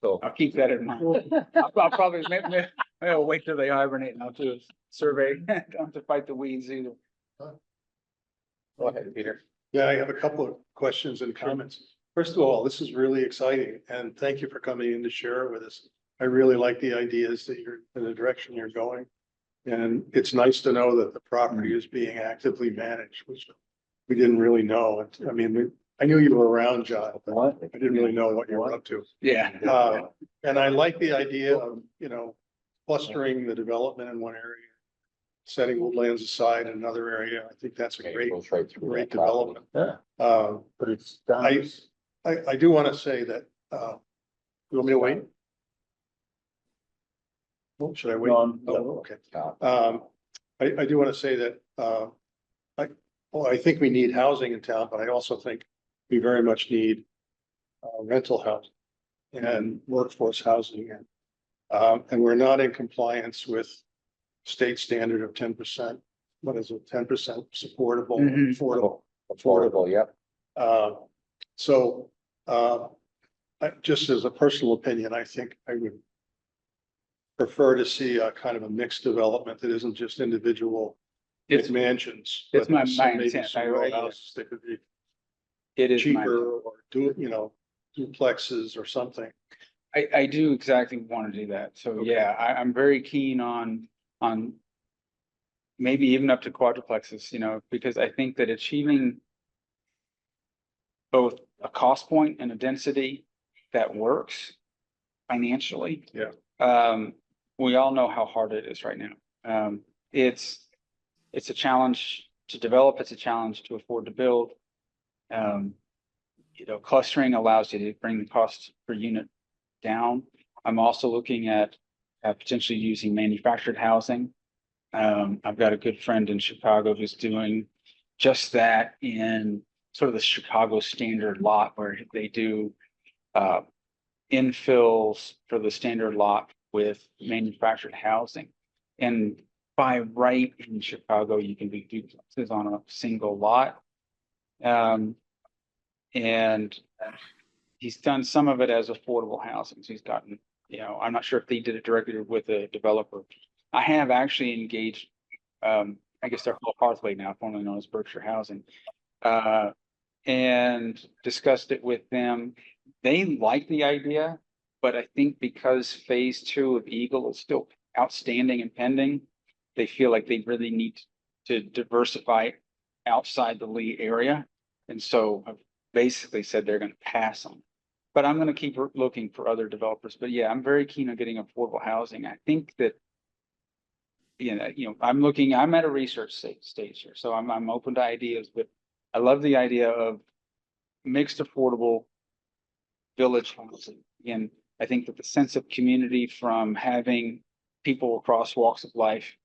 So, I'll keep that in mind. I'll probably, maybe I'll wait till they hibernate and I'll do a survey. Don't have to fight the weeds either. Go ahead, Peter. Yeah, I have a couple of questions and comments. First of all, this is really exciting and thank you for coming in to share it with us. I really like the ideas that you're, in the direction you're going. And it's nice to know that the property is being actively managed, which we didn't really know. I mean, I knew you were around, John, but I didn't really know what you were up to. Yeah. And I like the idea of, clustering the development in one area, setting woodlands aside in another area. I think that's a great, Goes right through great that property. development. yeah, but it's down. I do want to say that, you want me to wait? Oh, should I wait? No, Oh, okay. Uh, I do want to say that, I think we need housing in town, but I also think we very much need rental housing and workforce housing and we're not in compliance with state standard of 10%. What is it? 10% supportable, Mhm. Affordable, yep. So, just as a personal opinion, I think I would prefer to see a kind of a mixed development that isn't just individual It's, mansions. it's but my maybe intent. some row houses that could be it is my, cheaper or duplexes or something. I do exactly want to do that. So Okay. yeah, I'm very keen on maybe even up to quadruplexes, because I think that achieving both a cost point and a density that works financially. Yeah. We all know how hard it is right now. It's a challenge to develop. It's a challenge to afford to build. Clustering allows you to bring the cost per unit down. I'm also looking at potentially using manufactured housing. I've got a good friend in Chicago who's doing just that in sort of the Chicago standard lot where they do infills for the standard lot with manufactured housing. And by right in Chicago, you can do duplexes on a single lot. And he's done some of it as affordable housing. So he's gotten, I'm not sure if they did it directly with a developer. I have actually engaged, I guess they're called Pathway now, formerly known as Berkshire Housing, and discussed it with them. They like the idea, but I think because phase 2 of Eagle is still outstanding and pending, they feel like they really need to diversify outside the Lee area. And so have basically said they're going to pass on it. But I'm going to keep looking for other developers. But yeah, I'm very keen on getting affordable housing. I think that, I'm at a research stage here, so I'm open to ideas, but I love the idea of mixed affordable village housing. And I think that the sense of community from having people across walks of life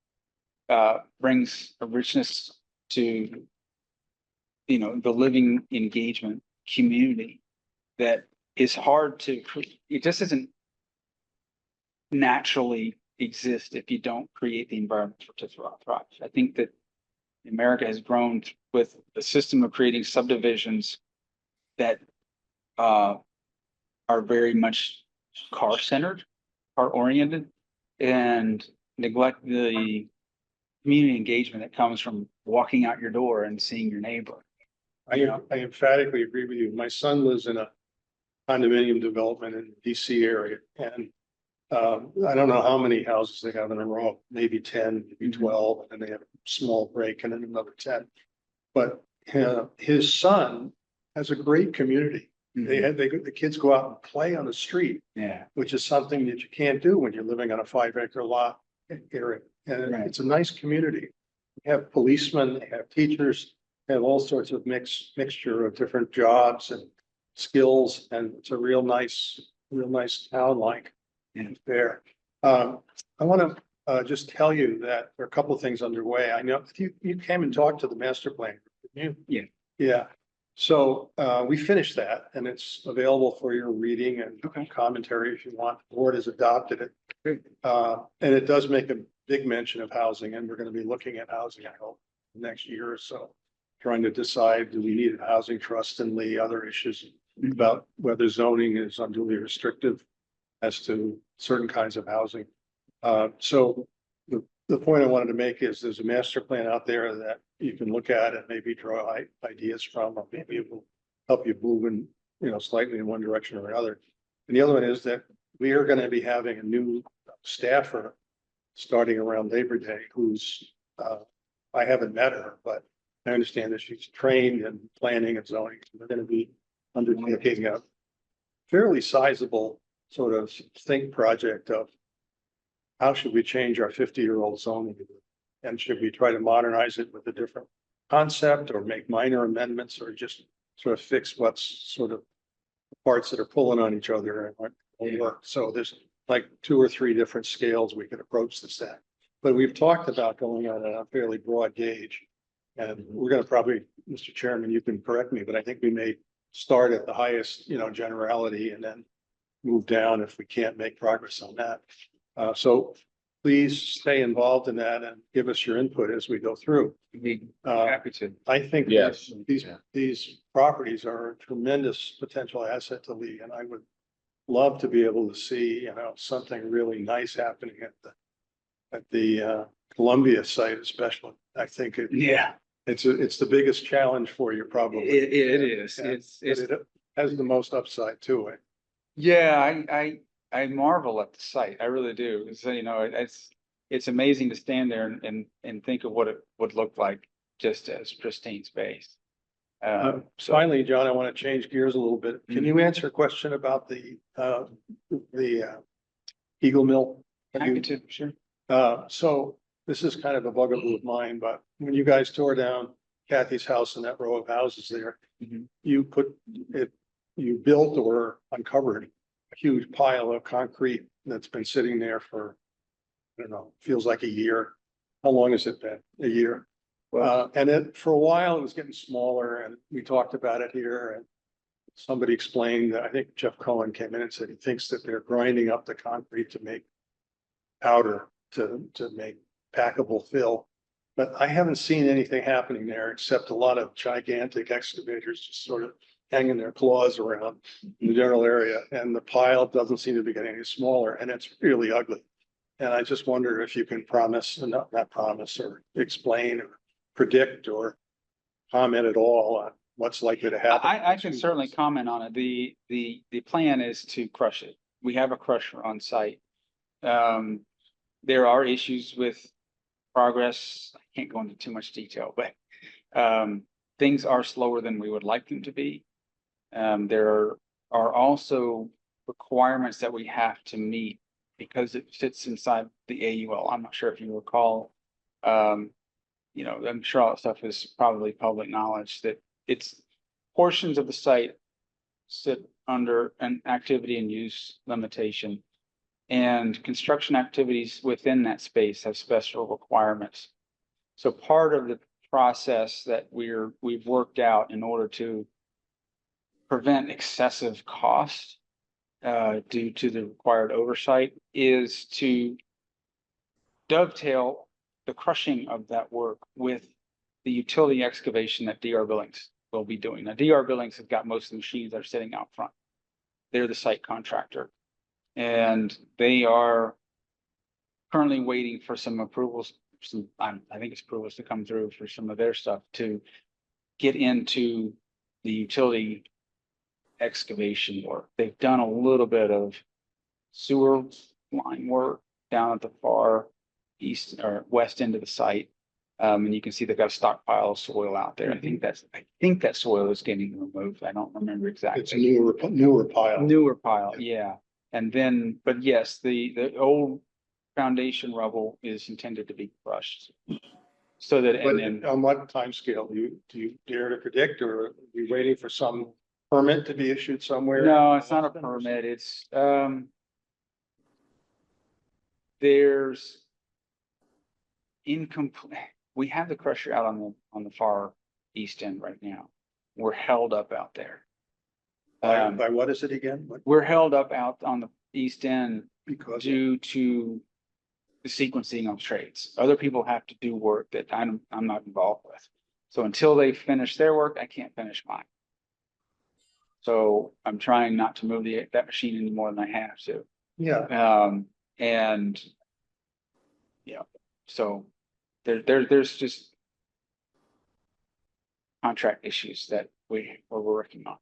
brings a richness to, the living engagement community that is hard to create. It just doesn't naturally exist if you don't create the environment for it to thrive. I think that America has grown with a system of creating subdivisions that are very much car-centered, car-oriented, and neglect the community engagement that comes from walking out your door and seeing your neighbor. I emphatically agree with you. My son lives in a condominium development in the DC area, and I don't know how many houses they have in a row, maybe 10, maybe 12, and then they have a small break and then another 10. But his son has a great community. The kids go out and play on the street, Yeah. which is something that you can't do when you're living on a 5-acre lot area. And Right. it's a nice community. They have policemen, they have teachers, they have all sorts of mixture of different jobs and skills, and it's a real nice town like and fair. I want to just tell you that there are a couple of things underway. I know you came and talked to the master plan, didn't you? Yeah. Yeah. So we finished that and it's available for your reading and Okay. commentary if you want. The board has adopted it. Great. And it does make a big mention of housing, and we're going to be looking at housing, I hope, next year or so. Trying to decide, do we need a housing trust and the other issues about whether zoning is unduly restrictive as to certain kinds of housing. So the point I wanted to make is there's a master plan out there that you can look at and maybe draw ideas from, or maybe it will help you move in, slightly in one direction or another. And the other one is that we are going to be having a new staffer starting around Labor Day, who's, I haven't met her, but I understand that she's trained in planning and zoning. We're going to be undertaking a fairly sizable sort of think project of how should we change our 50-year-old zoning? And should we try to modernize it with a different concept or make minor amendments or just sort of fix what's sort of parts that are pulling on each other and won't work. So there's like 2 or 3 different scales we could approach this at. But we've talked about going on a fairly broad gauge. And we're going to probably, Mr. Chairman, you can correct me, but I think we may start at the highest, generality and then move down if we can't make progress on that. So please stay involved in that and give us your input as we go through. Be happy to. I think Yes. these properties are a tremendous potential asset to Lee, and I would love to be able to see, something really nice happening at the Columbia site, especially. I think it's the biggest challenge for you probably. It is. And It's it has the most upside to it. Yeah, I marvel at the site. I really do. So, it's amazing to stand there and think of what it would look like just as pristine space. So Finally, John, I want to change gears a little bit. Can you answer a question about the Eagle Mill? happy to, sure. So this is kind of a bugaboo of mine, but when you guys tore down Kathy's house and that row of houses there, Mhm. you built or uncovered a huge pile of concrete that's been sitting there for, I don't know, feels like a year. How long has it been? A year? And for a while, it was getting smaller and we talked about it here and somebody explained that, I think Jeff Cohen came in and said he thinks that they're grinding up the concrete to make powder to make packable fill. But I haven't seen anything happening there except a lot of gigantic excavators just sort of hanging their claws around in the general area, and the pile doesn't seem to be getting any smaller, and it's really ugly. And I just wonder if you can promise, not promise, or explain, or predict, or comment at all on what's likely to happen. I can certainly comment on it. The plan is to crush it. We have a crusher on site. There are issues with progress. I can't go into too much detail, but things are slower than we would like them to be. There are also requirements that we have to meet because it fits inside the AUL. I'm not sure if you recall. You know, I'm sure all that stuff is probably public knowledge that it's portions of the site sit under an activity and use limitation. And construction activities within that space have special requirements. So part of the process that we've worked out in order to prevent excessive cost due to the required oversight is to dovetail the crushing of that work with the utility excavation that DR Billings will be doing. Now, DR Billings have got most of the machines that are sitting out front. They're the site contractor. And they are currently waiting for some approvals, I think it's approvals to come through for some of their stuff to get into the utility excavation work. They've done a little bit of sewer line work down at the far east or west end of the site. And you can see they've got a stockpile of soil out there. I think that soil is getting removed. I don't remember exactly. It's a newer pile. Newer pile, yeah. And then, but yes, the old foundation rubble is intended to be crushed. So that, But and then, on what timescale do you dare to predict, or are you waiting for some permit to be issued somewhere? no, it's not a permit. It's, there's incomplete, we have the crusher out on the far east end right now. We're held up out there. By what is it again? What- We're held up out on the east end Because due to the sequencing of trades. Other people have to do work that I'm not involved with. So until they finish their work, I can't finish mine. So I'm trying not to move that machine any more than I have to. yeah, And yeah, so there's just contract issues that we're working on.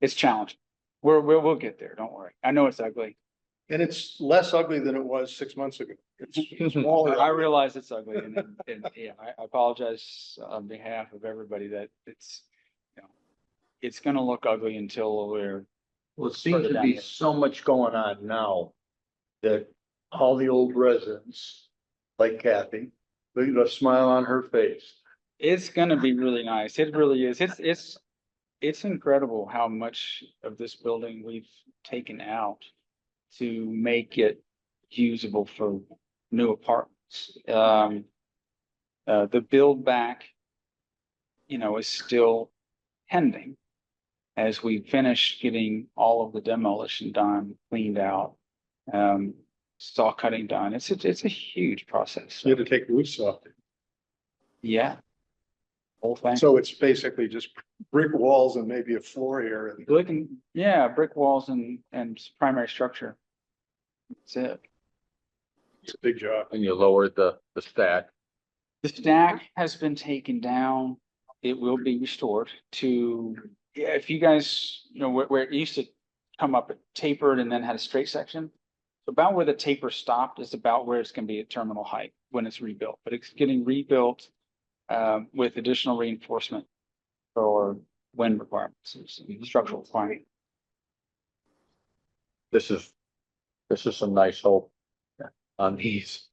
It's challenging. We'll get there. Don't worry. I know it's ugly. and it's less ugly than it was 6 months ago. It's smaller. I realize it's ugly and yeah, I apologize on behalf of everybody that it's, you know, it's gonna look ugly until we're. Well, it seems Further to down be here. so much going on now that all the old residents, like Kathy, look at a smile on her face. It's gonna be really nice. It really is. It's incredible how much of this building we've taken out to make it usable for new apartments. The build back, you know, is still pending as we finish getting all of the demolition done, cleaned out, saw cutting done. It's a huge process. You had to take roofs off. Yeah. Whole thing. So it's basically just brick walls and maybe a floor here, and Looking, yeah, brick walls and primary structure. That's it. it's a big job. And you lowered the stack. The stack has been taken down. It will be restored to, yeah, if you guys, you know, where it used to come up tapered and then had a straight section. So about where the taper stopped is about where it's gonna be at terminal height when it's rebuilt, but it's getting rebuilt with additional reinforcement for wind requirements, structural requirement. This is some nice hope on these.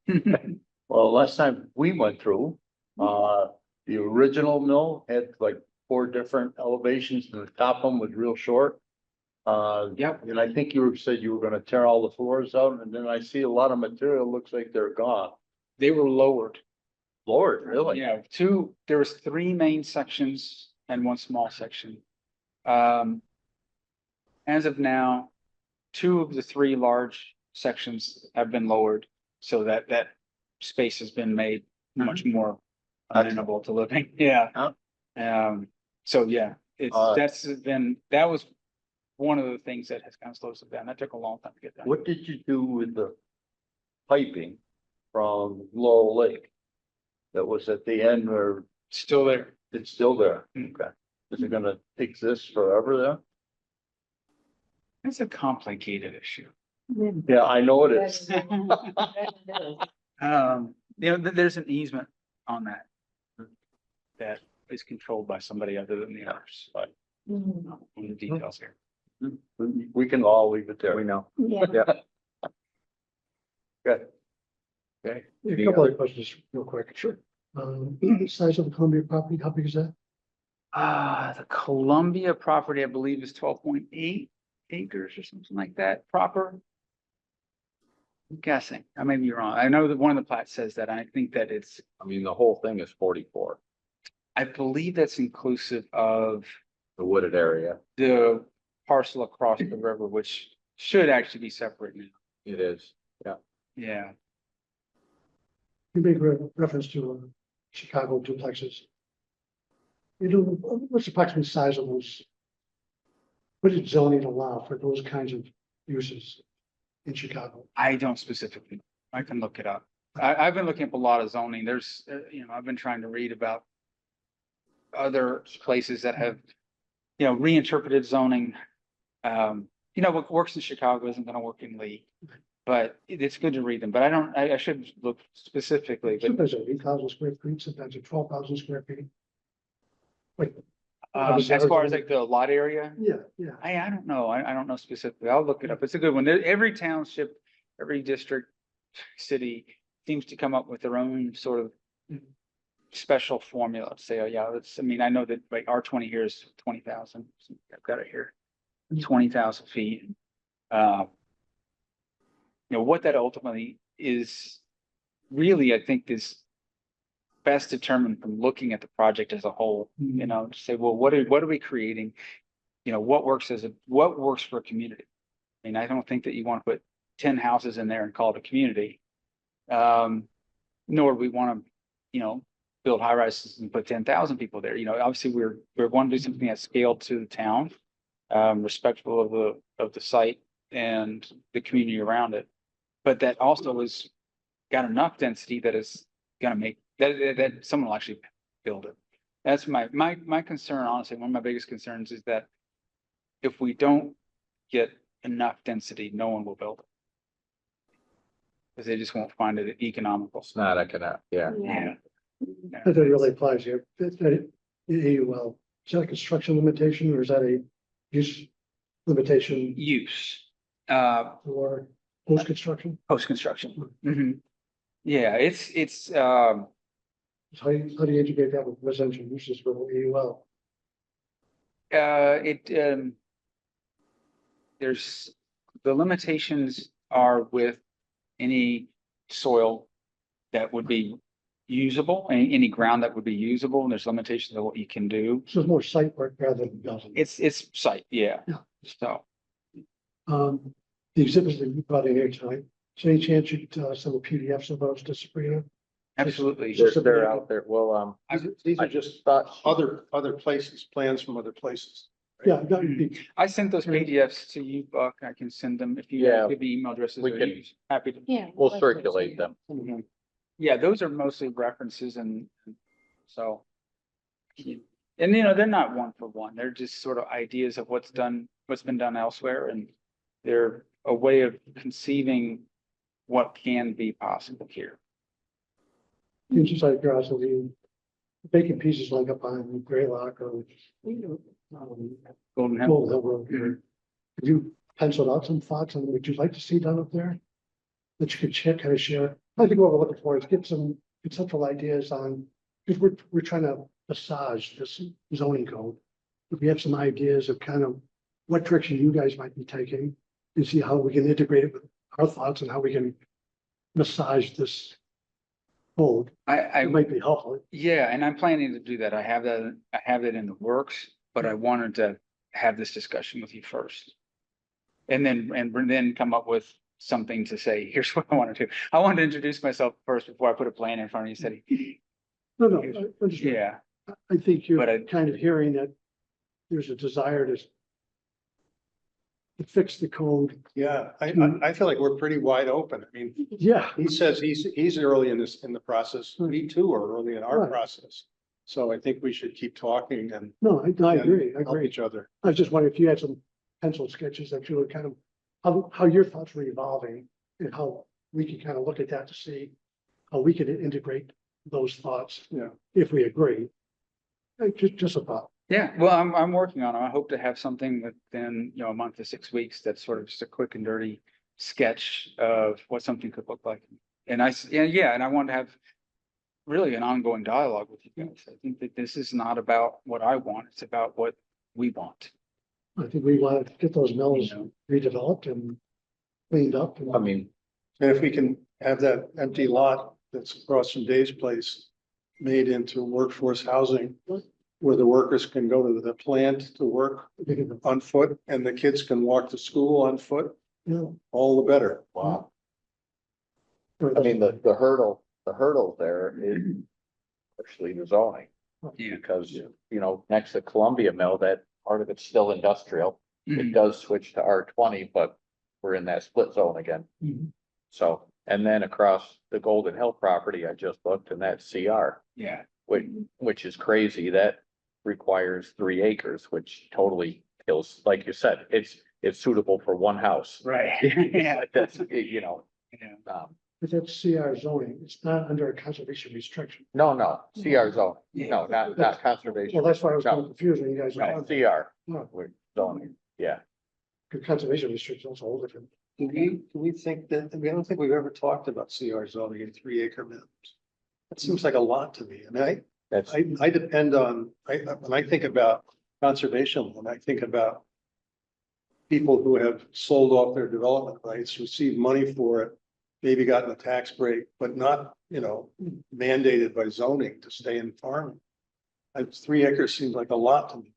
Well, last time we went through, the original mill had like 4 different elevations and the top one was real short. Yep. And I think said you were gonna tear all the floors out, and then I see a lot of material, looks like they're gone. They were lowered. Lord, really? Yeah, there was 3 main sections and 1 small section. As of now, 2 of the 3 large sections have been lowered so that space has been made much more amenable to living. Yeah. So yeah, It's, Uh, that was one of the things that has kind of slowed us down. That took a long time to get done. What did you do with the piping from Laurel Lake? That was at the end where Still there. it's still there? Mm. Okay. Is it gonna exist forever there? It's a complicated issue. Yeah, I know it is. There's an easement on that. That is controlled by somebody other than the owners. Right. On the details here. We can all leave it there. We know. Yeah. Good. Okay. A couple other questions real quick. Sure. Size of the Columbia property, how big is that? The Columbia property, I believe, is 12.8 acres or something like that, proper. I'm guessing, I may be wrong. I know that one of the plats says that. I think that it's, I mean, the whole thing is 44, I believe that's inclusive of the wooded area. the parcel across the river, which should actually be separate now. It is. Yeah, You make reference to Chicago duplexes. You know, what's the approximate size of those? What did zoning allow for those kinds of uses in Chicago? I don't specifically, I can look it up. I've been looking up a lot of zoning. There's, I've been trying to read about other places that have, reinterpreted zoning. What works in Chicago isn't gonna work in Lee, but it's good to read them, but I should look specifically, but Sometimes they're 8,000 square feet, sometimes they're 12,000 square feet. Wait, as far as like the lot area, yeah. I don't know. I don't know specifically. I'll look it up. It's a good one. Every township, every district, city seems to come up with their own sort of special formula to say, oh yeah, I know that like R20 here is 20,000. I've got it here. 20,000 feet. What that ultimately is really, I think, is best determined from looking at the project as a whole, to say, well, what are we creating? What works for a community? I mean, I don't think that you want to put 10 houses in there and call it a community. Nor do we want to, build high rises and put 10,000 people there. Obviously we're wanting to do something at scale to the town, respectful of the site and the community around it. But that also has got enough density that is gonna make that someone will actually build it. That's my concern, honestly. One of my biggest concerns is that if we don't get enough density, no one will build it. Because they just won't find it economical. It's not economic, yeah. Yeah. That really applies here. AUL, is that a construction limitation or is that a use limitation Use, for post-construction? post-construction. Yeah, it's, How do you integrate that with residential uses for AUL? there's, the limitations are with any soil that would be usable, any ground that would be usable, and there's limitations of what you can do. So it's more site work rather than building. It's site, yeah. Yeah. So, The exhibits that you brought in here tonight, is there any chance you could send the PDFs of those to Sabrina? absolutely. They're out there. Well, These are just other places, plans from other places. Yeah, that would be, I sent those PDFs to you, Buck. I can send them if you Yeah. give the email addresses. We or can- you- Happy to. Yeah. we'll circulate them. Mhm. Yeah, those are mostly references and so. And they're not one for one. They're just sort of ideas of what's been done elsewhere, and they're a way of conceiving what can be possible here. it's just like curiosity, vacant pieces like up on Graylock or, Golden Hill. Gold Hill Road here. Have you penciled out some thoughts on what you'd like to see done up there? That you could kind of share. I think what we're looking for is get some conceptual ideas on, because we're trying to massage this zoning code. If we have some ideas of kind of what direction you guys might be taking and see how we can integrate it with our thoughts and how we can massage this code, it might be helpful. Yeah, and I'm planning to do that. I have that in the works, but I wanted to have this discussion with you first. And then come up with something to say, here's what I want to do. I wanted to introduce myself first before I put a plan in front of you, said, No, I understand. yeah, I think But I- you're kind of hearing that there's a desire to fix the code. Yeah, I feel like we're pretty wide open. I mean, Yeah, he says he's early in this, in the process. We too are early in our Right. process. So I think we should keep talking and no, I agree, I help agree. each other. I was just wondering if you had some pencil sketches that you were kind of, how your thoughts were evolving and how we could kind of look at that to see how we could integrate those thoughts. Yeah. If we agree. Just a thought. Yeah, well, I'm working on it. I hope to have something within, a month to 6 weeks that's sort of just a quick and dirty sketch of what something could look like. And and I want to have really an ongoing dialogue with you guys. I think that this is not about what I want, it's about what we want. I think we want to get those mills You know? redeveloped and cleaned up. And I mean, And if we can have that empty lot that's across from Dave's place made into workforce housing, where the workers can go to the plant to work on foot and the kids can walk to school on foot, all the better. wow. I mean, the hurdle there is actually the zoning. Yeah. Because, next to Columbia Mill, that part of it's still industrial. Mm-hmm. It does switch to R20, but we're in that split zone again. Mhm. So, and then across the Golden Hill property, I just looked and that's CR, Yeah. which is crazy. That requires 3 acres, which totally kills, like you said, it's suitable for one house. Right. Yeah. That's, Yeah. But that's CR zoning, it's not under a conservation restriction. no, CR zone, Yeah. no, not conservation. Well, that's why I was No. confused when you guys Right, were, CR, No. with zoning, yeah. conservation restrictions, a whole different. Do we think that, I don't think we've ever talked about CR zoning in 3 acre minimums. That seems like a lot to me. And That's, I depend on, when I think about conservation, when I think about people who have sold off their development rights, received money for it, maybe gotten a tax break, but not, mandated by zoning to stay in farming. 3 acres seems like a lot to me.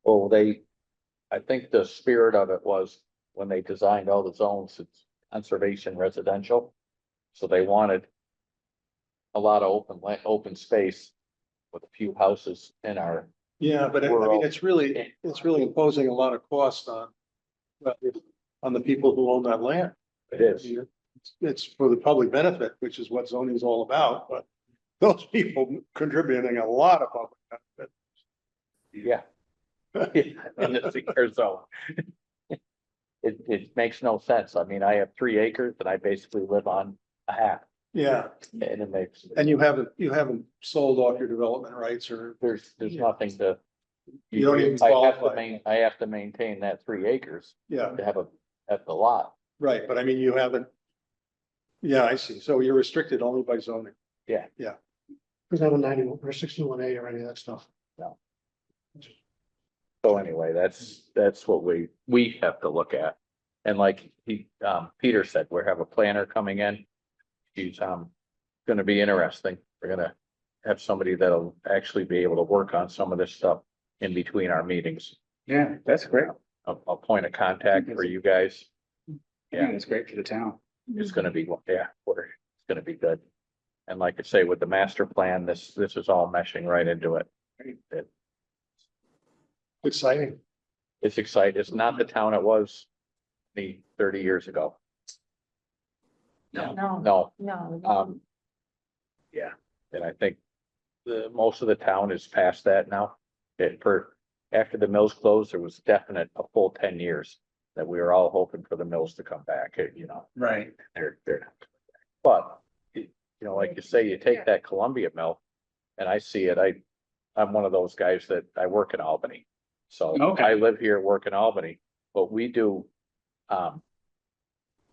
well, I think the spirit of it was when they designed all the zones, it's conservation residential. So they wanted a lot of open space with a few houses in our, Yeah, but I mean, it's really imposing a lot of cost on the people who own that land. it is. It's for the public benefit, which is what zoning is all about, but those people contributing a lot of public benefit. Yeah. In the CR zone. It makes no sense. I mean, I have 3 acres and I basically live on a half Yeah, and it makes, and you haven't sold off your development rights or, there's nothing to. You don't even I have to qualify. I have to maintain that 3 acres yeah, to have at the lot. right, but I mean, you haven't. Yeah, I see. So you're restricted only by zoning. There's not a 91 or 61A or any of that stuff. So anyway, that's what we have to look at. And like Peter said, we have a planner coming in. She's gonna be interesting. We're gonna have somebody that'll actually be able to work on some of this stuff in between our meetings. Yeah, that's great. A point of contact for you guys. Yeah, it's great for the town. It's gonna be, it's gonna be good. And like I say, with the master plan, this is all meshing right into it. Exciting. It's exciting. It's not the town it was 30 years ago. No, No. yeah, and I think most of the town is past that now. After the mills closed, there was definite a full 10 years that we were all hoping for the mills to come back, Right. they're not. But, like you say, you take that Columbia mill and I see it, I'm one of those guys that I work in Albany. So Okay. I live here, work in Albany, but we do,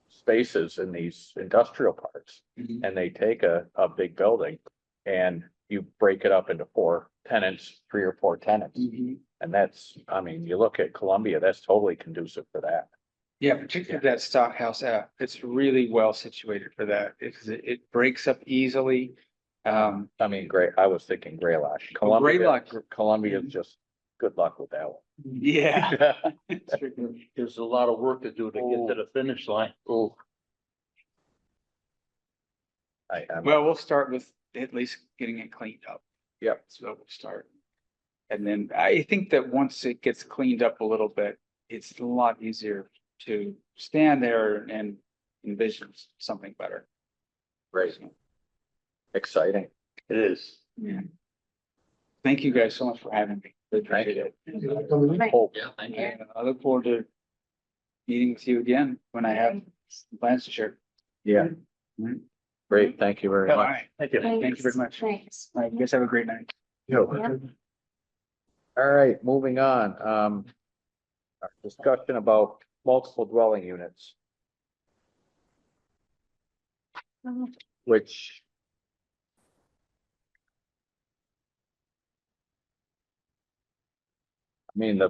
spaces in these industrial parks. Mhm. And they take a big building and you break it up into 4 tenants, 3 or 4 tenants. Mhm. And that's, I mean, you look at Columbia, that's totally conducive for that. Yeah, particularly that Stockhouse app. It's really well situated for that. It breaks up easily. I mean, I was thinking Greylock. Columbia, Greylock. Columbia is just, good luck with that Yeah. one. There's a lot of work to do to get to the finish line. Ooh. Well, we'll start with at least getting it cleaned up. Yep. So we'll start. And then I think that once it gets cleaned up a little bit, it's a lot easier to stand there and envision something better. Great. Exciting. It is. Yeah. Thank you guys so much for having me. Really appreciate it. Oh, Yeah, thank you. And I look forward to meeting with you again when I have plans to share. yeah. Great, thank you very All much. right. Thank you. Thank you very much. All Thanks. right, you guys have a great night. All right, moving on, our discussion about multiple dwelling units. Which. I mean,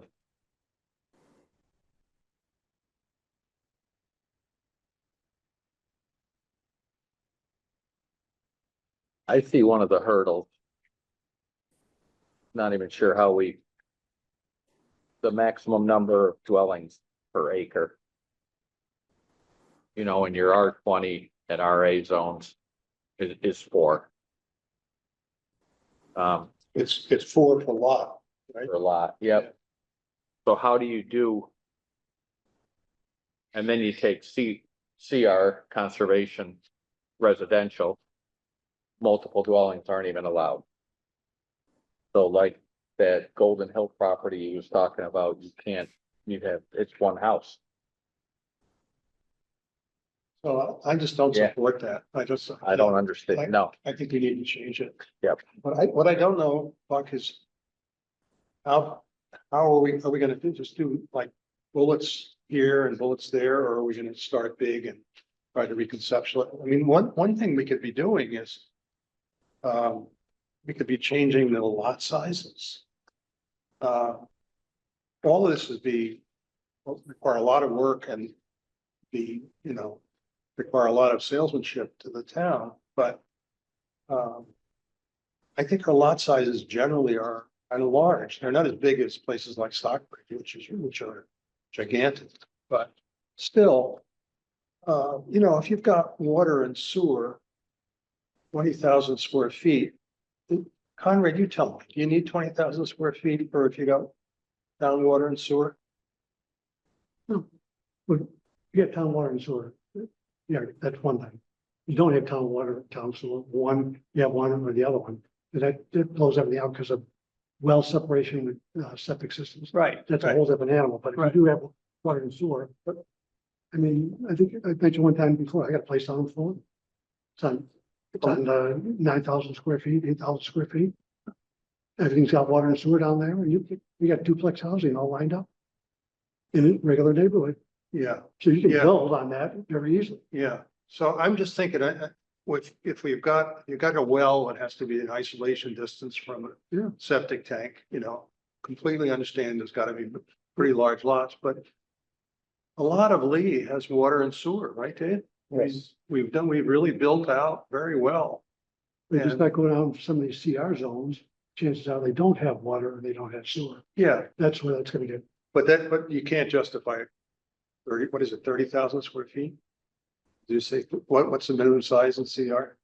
I see one of the hurdles. Not even sure how the maximum number of dwellings per acre. You know, in your R20 and RA zones is 4. It's 4 per lot, right? For a lot, yep. So how do you do? And then you take CR, conservation, residential. Multiple dwellings aren't even allowed. So like that Golden Hill property you was talking about, it's one house. So I just don't Yeah. support that. I don't understand, no, I think we need to change it. Yep. But what I don't know, Buck, is how are we gonna just do like bullets here and bullets there, or are we gonna start big and try to reconceptualize? I mean, one thing we could be doing is we could be changing the lot sizes. All of this require a lot of work and require a lot of salesmanship to the town, but I think our lot sizes generally are kind of large. They're not as big as places like Stockbridge, which are gigantic, but still, if you've got water and sewer, 20,000 square feet, Conrad, you tell me, do you need 20,000 square feet for if you got town water and sewer? You get town water and sewer. Yeah, that's one thing. You don't have town water, town sewer, you have one or the other one. That blows everything out because of well separation with septic systems. Right. That's a whole different animal, but if you do have water and sewer, but. I mean, I think I mentioned one time before, I got a place down in Florida. It's on 9,000 square feet, 8,000 square feet. Everything's got water and sewer down there, and you got duplex housing all lined up. In a regular neighborhood, Yeah. so you can Yeah. build on that very easily. Yeah, so I'm just thinking, if you've got a well, it has to be an isolation distance from a Yeah. septic tank, completely understand there's gotta be pretty large lots, but a lot of Lee has water and sewer, right, Dave? Yes. We've really built out very well. We just And- not go down some of these CR zones, chances are they don't have water and they don't have sewer. Yeah, That's where that's gonna get. but you can't justify 30,000 square feet? Do you say, what's the minimum size in CR?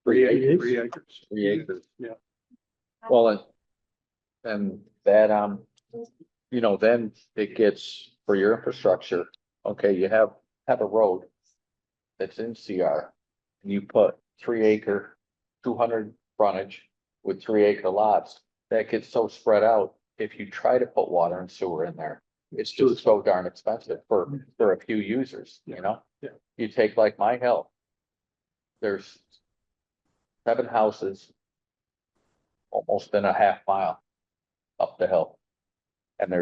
3 acres. 3 acres. 3 acres. Yeah. Well, and that, then it gets for your infrastructure, okay, you have a road. That's in CR, and you put 3 acre, 200 frontage with 3 acre lots, that gets so spread out. If you try to put water and sewer in there, it's just so darn expensive for a few users, Yeah. You take like my hill. There's 7 houses. Almost in a half mile up the hill. And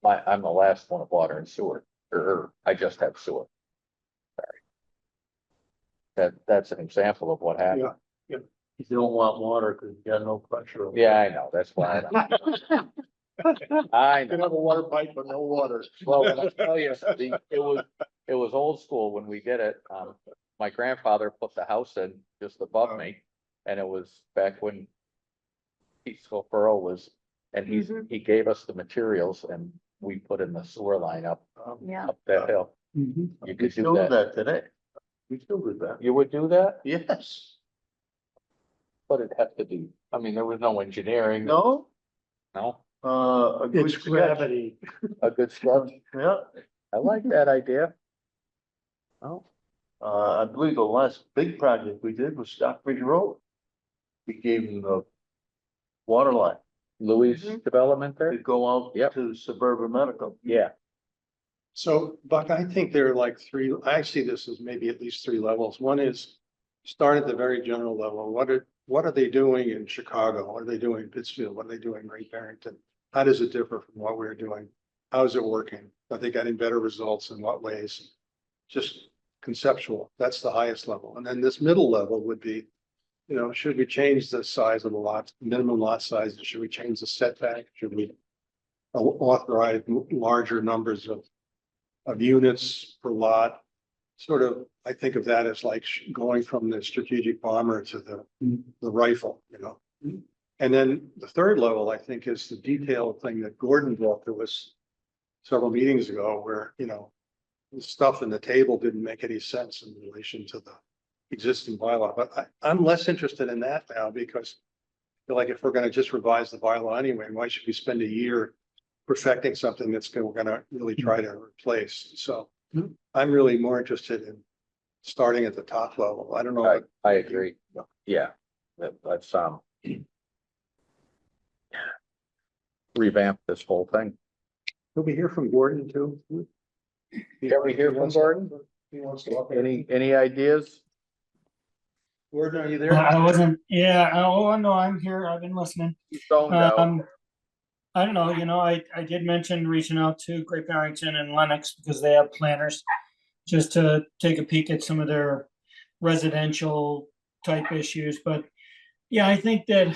I'm the last one of water and sewer, or I just have sewer. Sorry. That's an example of what happened. You don't want water because you got no pressure. Yeah, I know, that's why. I You can know. have a water pipe, but no water. Well, when I tell you, it was old school when we did it. My grandfather put the house in just above me, and it was back when Peaceful Furrow was, and he gave us the materials and we put in the sewer line up Yeah. that hill. Mhm. You We could still do do that. that today. We still do that. You would do that, Yes. but it had to be, I mean, there was no engineering. No, No, A good It's sketch. gravity. a good sketch. Yeah, I like that idea. Oh, I believe the last big project we did was Stockbridge Road. We gave them the water line Louis development to there? go out Yep. to suburban medical. Yeah, So Buck, I think there are like three, I see this as maybe at least three levels. One is start at the very general level. What are they doing in Chicago? What are they doing in Pittsfield? What are they doing in Great Barrington? How does it differ from what we're doing? How is it working? Are they getting better results? In what ways? Just conceptual. That's the highest level. And then this middle level would be, you know, should we change the size of the lot, minimum lot size? Should we change the setback? Should we authorize larger numbers of units per lot? Sort of, I think of that as like going from the strategic bomber to the rifle, you know? And then the third level, I think, is the detailed thing that Gordon brought to us several meetings ago where, you know, the stuff in the table didn't make any sense in relation to the existing bylaw. But I'm less interested in that now because I feel like if we're gonna just revise the bylaw anyway, why should we spend a year perfecting something we're gonna really try to replace? So I'm really more interested in starting at the top level. I don't know. I agree. Yeah, let's, revamp this whole thing. We'll be here from Gordon too. Can we hear from Gordon? He wants to look at it. Any ideas? Gordon, are you there? I wasn't, yeah, oh, no, I'm here. I've been listening. You zoned out. I don't know, I did mention reaching out to Great Barrington and Lennox because they have planners. Just to take a peek at some of their residential type issues, but yeah, I think that.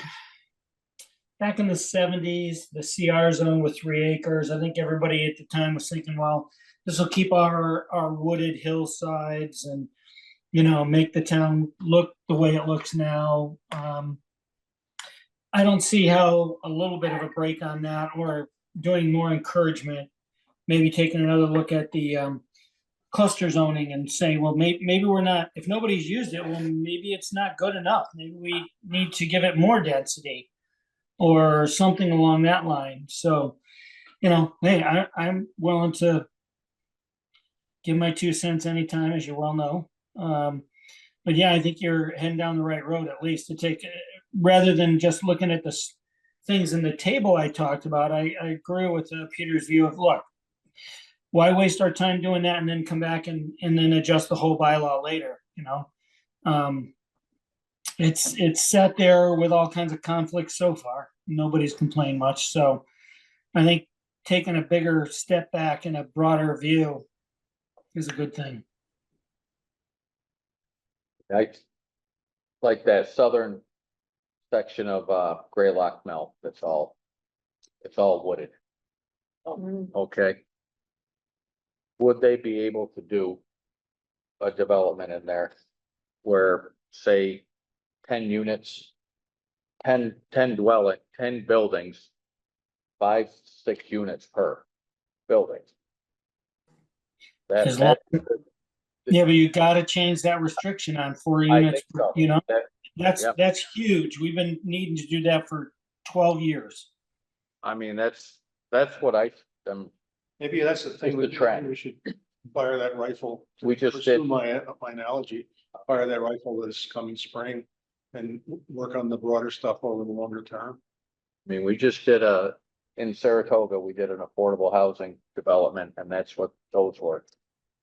Back in the 70s, the CR zone with 3 acres, I think everybody at the time was thinking, well, this will keep our wooded hillsides and, make the town look the way it looks now. I don't see how a little bit of a break on that or doing more encouragement, maybe taking another look at the cluster zoning and saying, well, maybe we're not, if nobody's used it, well, maybe it's not good enough. Maybe we need to give it more density or something along that line. So, hey, I'm willing to give my 2 cents anytime, as you well know. But yeah, I think you're heading down the right road, at least to take, rather than just looking at the things in the table I talked about. I agree with Peter's view of, look, why waste our time doing that and then come back and then adjust the whole bylaw later, It's sat there with all kinds of conflicts so far. Nobody's complained much. So I think taking a bigger step back and a broader view is a good thing. I like that southern section of Greylock Mill. It's all wooded. Okay. Would they be able to do a development in there where, say, 10 units, 10 buildings, 5-6 units per building? As long- Yeah, but you gotta change that restriction on 4 units, so. Yep. that's huge. We've been needing to do that for 12 years. I mean, that's what Maybe that's the thing. It's the trend. We should fire that rifle. we just Pursue did. my analogy, fire that rifle this coming spring and work on the broader stuff over the longer term. I mean, we just did in Saratoga, we did an affordable housing development, and that's what those were.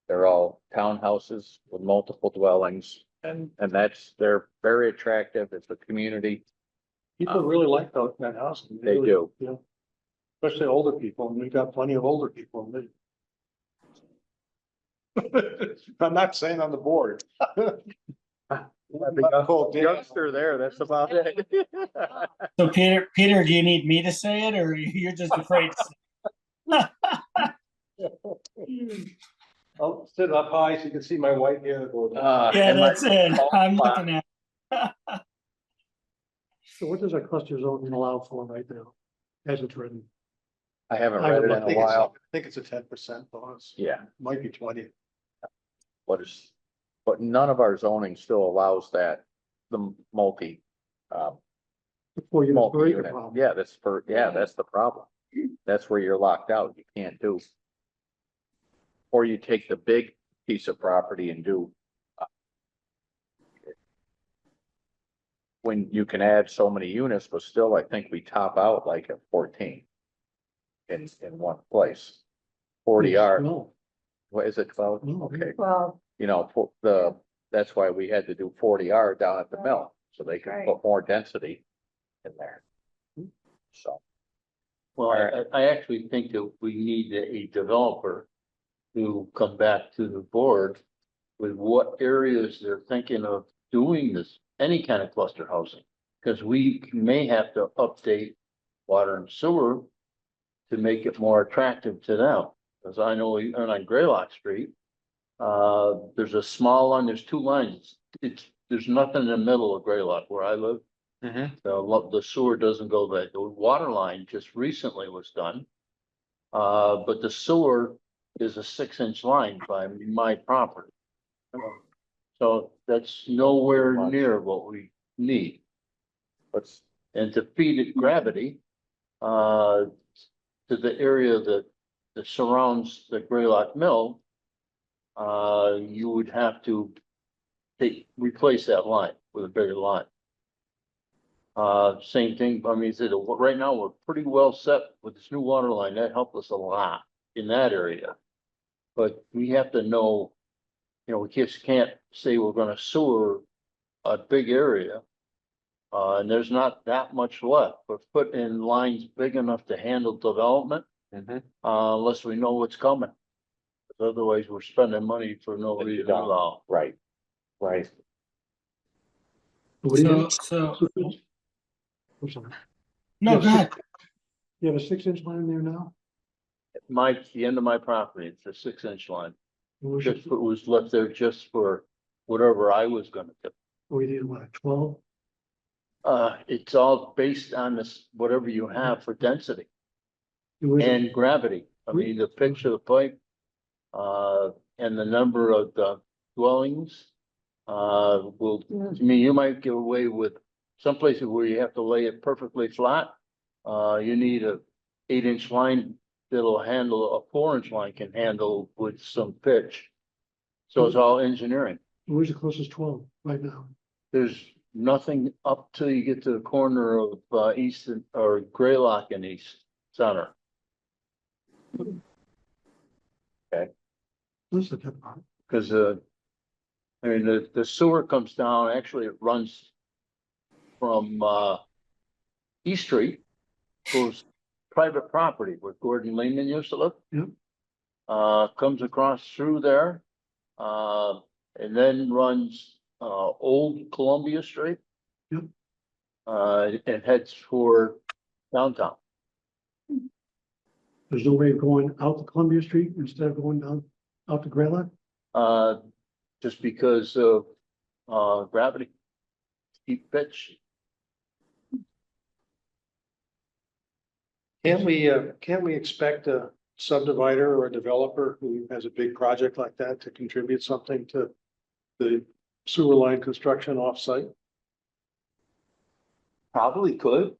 They're all townhouses with multiple dwellings, and they're very attractive. It's a community. People really like that house. They really, do. you know, especially older people, and we've got plenty of older people. I'm not saying on the board. Youngster there, that's about it. So Peter, do you need me to say it or you're just afraid to say I'll sit up high so you can see my white hair. Going it? Yeah, that's it. I'm looking at. So what does our cluster zoning allow for right now, as it's written? I haven't read it in a while. I think it's a 10% bonus. Yeah, Might be 20. but none of our zoning still allows that, the multi Before you break a multi-unit. problem. Yeah, that's the problem. That's where you're locked out. You can't do. Or you take the big piece of property and do. When you can add so many units, but still, I think we top out like at 14. In one place. 40R, No, what is it, 12? No. Okay, Well, you know, for that's why we had to do 40R down at the mill, so they could put more density in there. So, Well, I actually think that we need a developer to come back to the board with what areas they're thinking of doing this, any kind of cluster housing. Because we may have to update water and sewer to make it more attractive to them. Because I know even on Graylock Street, there's a small line, there's two lines. There's nothing in the middle of Graylock where I live. The sewer doesn't go there. The water line just recently was done. But the sewer is a 6-inch line by my property. So that's nowhere near what we need. let's, And to feed it gravity, to the area that surrounds the Graylock Mill, you would have to replace that line with a bigger line. Same thing, I mean, right now, we're pretty well set with this new water line. That helped us a lot in that area. But we have to know, you know, we just can't say we're gonna sewer a big area. And there's not that much left, but put in lines big enough to handle development, unless we know what's coming. 'Cause otherwise, we're spending money for no And you reason at don't. all. right. what do you So, do? I'm sorry. no, Yes. go ahead. You have a 6-inch line there now? The end of my property, it's a 6-inch line. Or was Just it, it was left there just for whatever I was gonna do. or you did what, 12? It's all based on this, whatever you have for density and gravity. I mean, the pitch of the pipe, and the number of the dwellings. Will, I mean, you might get away with some places where you have to lay it perfectly flat. You need a 8-inch line that'll handle, a 4-inch line can handle with some pitch. So it's all engineering. Where's the closest 12 right now? There's nothing up till you get to the corner of East or Graylock and East Center. Let's look at that. Because I mean, the sewer comes down, actually it runs from East Street, goes private property where Gordon Lehman used to live. Yep. Comes across through there, and then runs Old Columbia Street. Yep. And heads for downtown. There's no way of going out to Columbia Street instead of going down out to Graylock? Just because of gravity, steep pitch. Can't we expect a subdivider or a developer who has a big project like that to contribute something to the sewer line construction offsite? Probably could.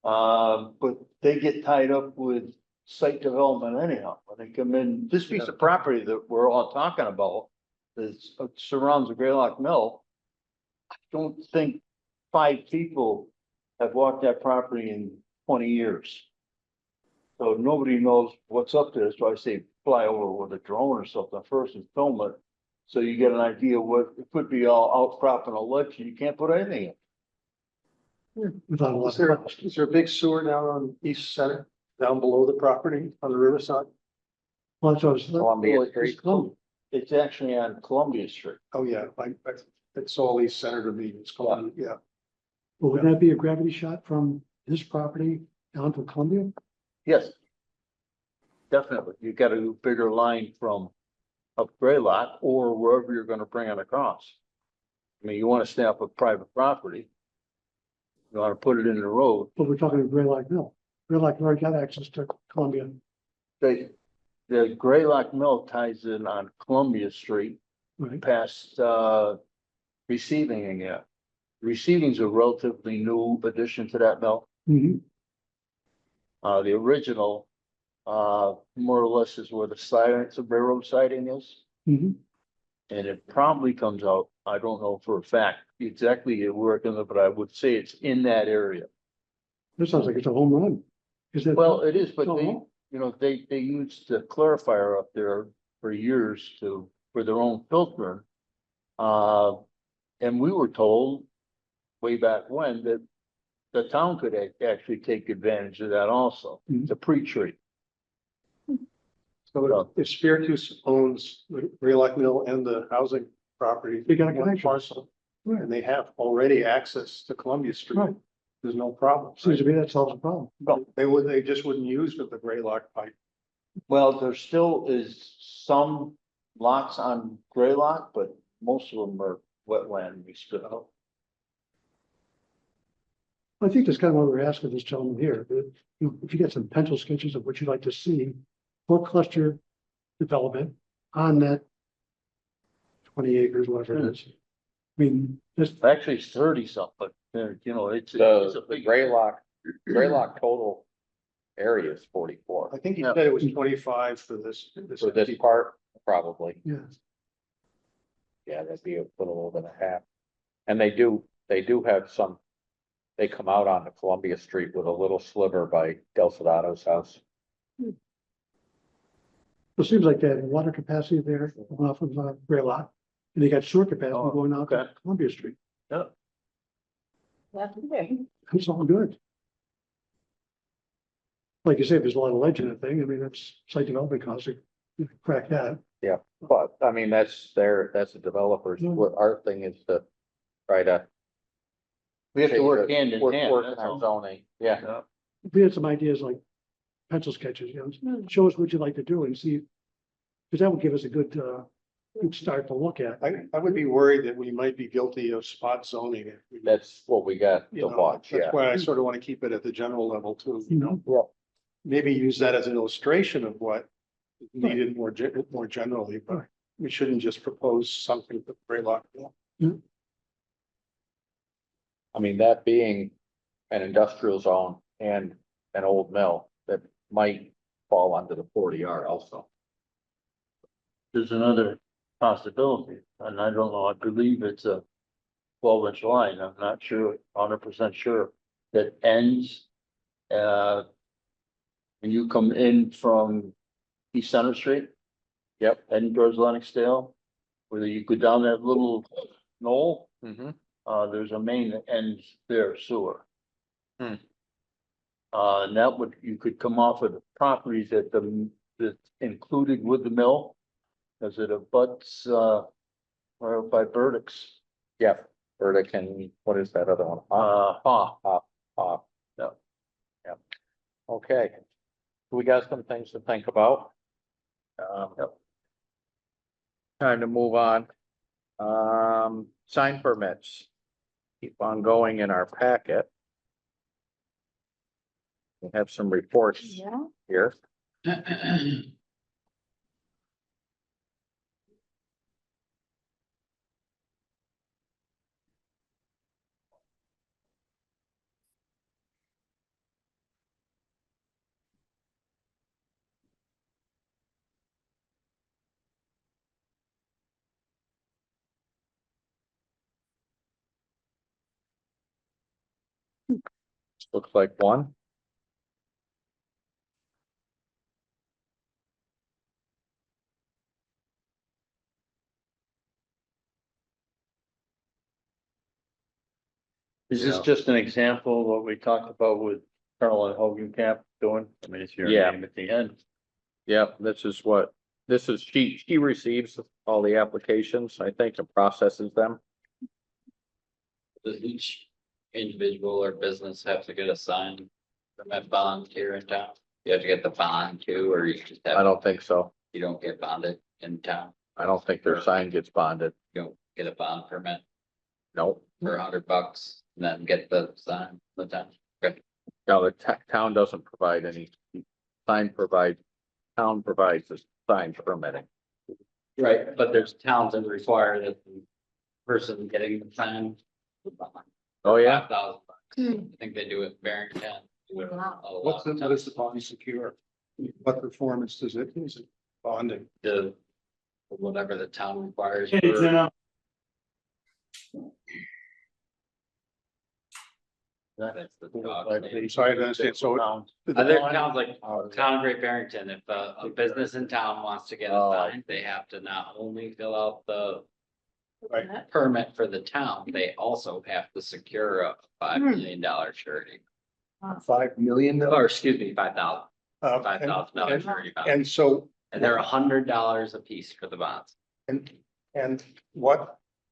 But they get tied up with site development anyhow. When they come in, this piece of property that we're all talking about is surrounds the Graylock Mill. I don't think 5 people have walked that property in 20 years. So nobody knows what's up there. So I say fly over with a drone or something first and film it. So you get an idea what it could be all outcropping a ledge and you can't put anything in. Without a lot Is there a big sewer down on East Center, down below the property on the riverside? Well, that's what I was. Columbia Well, Street. It's actually on Columbia Street. Oh, yeah, it's all East Center to me. It's called, yeah. Well, would that be a gravity shot from this property down to Columbia? Yes. Definitely. You got a bigger line from up Graylock or wherever you're gonna bring it across. I mean, you wanna stay up with private property. You wanna put it in the road. But we're talking Graylock Mill. Graylock already got access to Columbia. The Graylock Mill ties in on Columbia Street Right. past receiving again. Receiving's a relatively new addition to that mill. Mhm. The original, more or less is where the siding, the railroad siding is. Mhm. And it probably comes out, I don't know for a fact exactly where it comes, but I would say it's in that area. This sounds like it's a home run. Is that? Well, it is, but they, Uh-huh. you know, they used the clarifier up there for years for their own filter. And we were told way back when that the town could actually take advantage of that also, Mhm. to pre-treat. So if Spiritus owns the Greylock Mill and the housing property. They got a one connection. parcel, and they have already access to Columbia Street, Right. there's no problem. Seems to me that solves the problem. They just wouldn't use with the Greylock pipe. Well, there still is some lots on Greylock, but most of them are wetland we split out. I think that's kind of what we're asking this gentleman here, that if you get some pencil sketches of what you'd like to see for cluster development on that 20 acres, whatever it is. I mean, just, Actually, it's 30 something, but you know, it's a The big. Greylock total area is 44. I think he Yeah. said it was 25 for this. For this part, probably. yeah, Yeah, that'd be a little over the half. And they do have some, they come out onto Columbia Street with a little sliver by Del Soldato's house. it seems like they have water capacity there off of Greylock. And they got sewer capacity Oh, going out to okay. Columbia Street. Yeah. It's all good. Like you say, there's a lot of ledge in the thing. I mean, that's site development costs, you can crack that. Yeah, but I mean, that's the developers, Yeah. what our thing is to try to. We have to work hand in hand. Work in that's our all. zoning, yeah. Yeah. If we had some ideas like pencil sketches, show us what you'd like to do and see. Because that would give us a good start to look at. I would be worried that we might be guilty of spot zoning. If we- That's what we got you to know, watch, That's yeah. why I sort of want to keep it at the general level too, you know? Mhm. Maybe use that as an illustration of what is needed more generally, but Right. we shouldn't just propose something for Greylock. I mean, that being an industrial zone and an old mill that might fall under the 40R also. There's another possibility, and I don't know, I believe it's a 12-inch line, I'm not sure, 100% sure, that ends, when you come in from East Center Street. Yep. Heading towards Lenoxdale, whether you go down that little knoll, Mm-hmm. there's a main that ends there, sewer. Hmm. And that would, you could come off of the properties that's included with the mill. As it abuts, or by Burdick's, Yeah, Burdick and what is that other one? yeah. Yeah. Okay. We got some things to think about. Time to move on. Sign permits. Keep on going in our packet. We have some reports Yeah. here. Looks like one. Is this Yeah. just an example of what we talked about with Carolyn Hogan Camp doing? I mean, it's your Yeah. name at the end. Yep, she receives all the applications, I think, and processes them. Does each individual or business have to get a sign permit bond here in town? You have to get the bond too, or you just I have, don't think so. you don't get bonded in town? I don't think their sign gets bonded. You don't get a bond permit Nope. for $100 and then get the sign in the town? Okay. No, the town doesn't provide any town provides the sign permitting. Right, but there's towns that require that the person getting the sign the bond. Oh, yeah? $5,000. Hmm. I think they do it Barrington. do it Wow. a lot What of is the times. bond secure? What performance is it bonding? The, whatever the town requires. Hey, for- Jenna. That's the dog name. So I understand, so. Other towns like Town of Great Barrington, if a business in town wants to get a Oh. sign, they have to not only fill out the Right. permit for the town, they also have to secure a $5 million surety. 5 million. Or excuse me, $5,000 $5,000 surety bond. And so, And they're $100 a piece for the bonds. and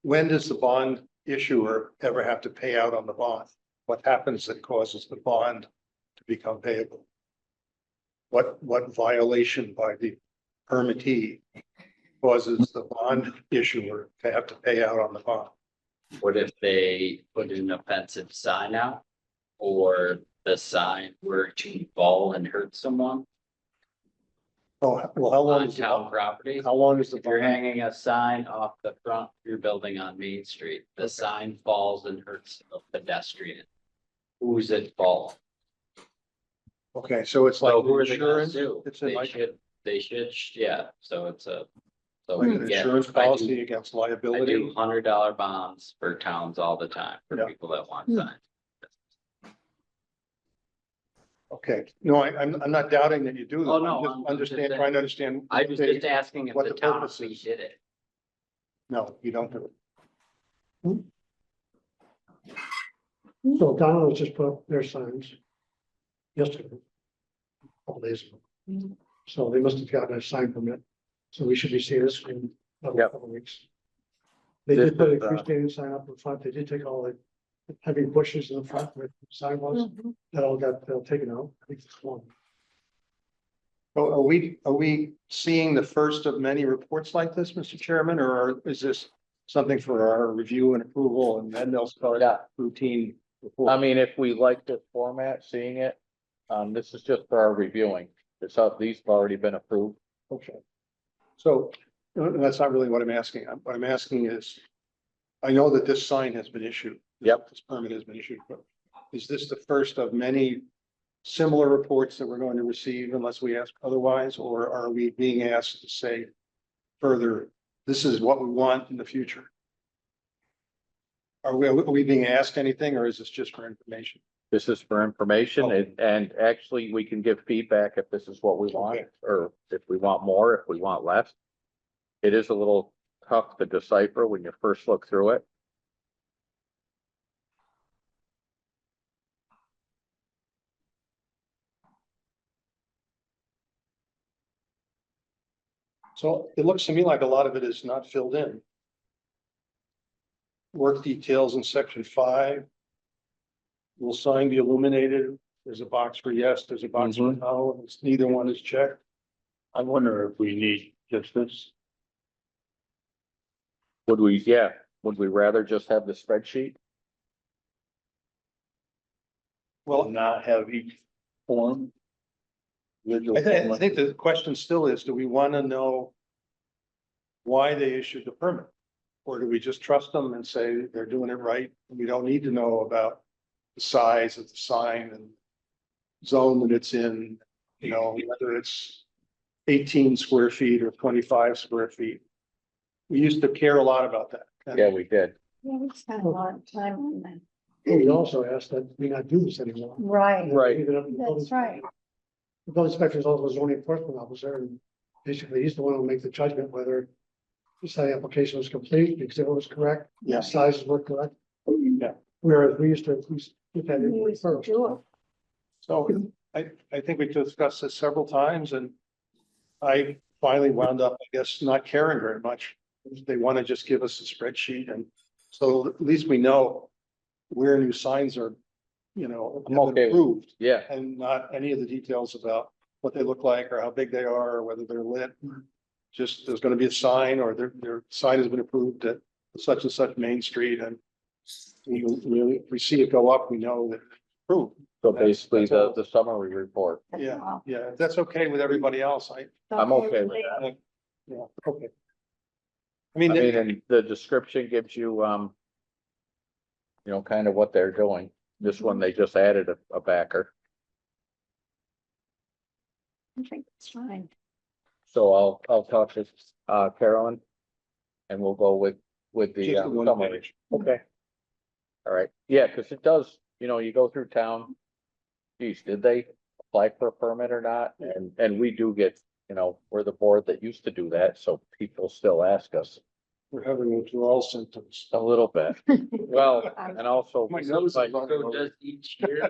when does the bond issuer ever have to pay out on the bond? What happens that causes the bond to become payable? What violation by the permittee causes the bond issuer to have to pay out on the bond? What if they put an offensive sign out? Or the sign were to fall and hurt someone Oh, well, how long on is the town bond? property? How long is the If you're bond? hanging a sign off the front of your building on Main Street, the sign falls and hurts a pedestrian. Who's at fault? Okay, so it's like So who are they gonna insurance, sue? it's in like They should, yeah, so it's a. So like we an get- insurance I do- policy against I liability. do $100 bonds for towns all the time for Yeah. people that want Hmm. signs. Okay, no, I'm not doubting that you do. them. Oh, no, I'm just I'm just understand, saying- trying to understand. I what was they- just asking if what the the town purpose we is. did it. No, you don't do it. So Donald just put up their signs yesterday. A couple days ago. Mhm. So they must have gotten a sign permit. So we should be seeing this in a Yep. couple of weeks. They This did put a is, freestanding sign up in front. They did take all the heavy bushes in the front where the sign was. Mhm. That all got taken out. I think it's one. So are we seeing the first of many reports like this, Mr. Chairman, or is this something for our review and approval and then they'll start Yeah. routine? report? I mean, if we like this format, seeing it, this is just for our reviewing. It's up, these have already been approved. Okay. So, that's not really what I'm asking. What I'm asking is, I know that this sign has been issued. Yep. This permit has been issued, but is this the first of many similar reports that we're going to receive unless we ask otherwise, or are we being asked to say further, this is what we want in the future? Are we being asked anything, or is this just for information? This is for information Okay. and actually we can give feedback if this is what we want, Okay. or if we want more, if we want less. It is a little tough to decipher when you first look through it. So it looks to me like a lot of it is not filled in. Work details in section 5. Will sign be illuminated? There's a box for yes, there's a box for no, it's neither one is checked. I wonder if we need just this. Would we rather just have the spreadsheet? Will not have each form. Individual form. I think the question still is, do we want to know why they issued the permit? Or do we just trust them and say they're doing it right? And we don't need to know about the size of the sign and zone that it's in, you know, whether it's 18 square feet or 25 square feet. We used to care a lot about that. Yeah, we did. Yeah, we spent a lot of time on that. We also asked that we not do this anymore. Right, Right. Leave it up to the building that's right. The building inspector is also a zoning enforcement officer, and basically he's the one who will make the judgment whether the site application was complete, the exhibit was correct, Yeah. the sizes were correct. Yeah. Whereas we used to look at We it used to first. do it. So I think we discussed this several times and I finally wound up, I guess, not caring very much. They want to just give us a spreadsheet and so at least we know where new signs are, you know, I'm have okay been with- approved Yeah, and not any of the details about what they look like or how big they are or whether they're lit. Just there's going to be a sign or their sign has been approved at such and such Main Street and if we see it go up, we know that it's approved. so That's- basically that's all. the summary report. Yeah, yeah, if that's okay with everybody else. I'm okay with that. Yeah, okay. I I mean, mean, and the description gives you, you know, kind of what they're doing. This one, they just added a backer. I think it's fine. So I'll talk to, Carolyn. And we'll go with the Just the one summary. page. Okay. All right, yeah, because it does, you know, you go through town. Geez, did they apply for a permit or not? And we do get, you know, we're the board that used to do that, so people still ask us We're having withdrawal symptoms. a little bit. Well, and also. My nose is like, running. So does each year,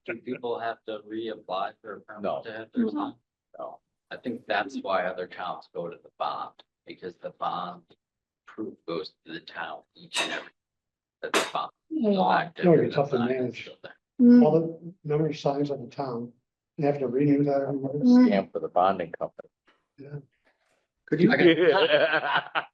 do people have to reapply for a permit No. to have their No. sign? No. I think that's why other towns go to the bond, because the bond proof goes to the town each and every. That the bond. is still active That would be and the tough to sign is manage. still there. All the number of signs on the town, you have to renew that. every month. Scam for the bonding company. Could you,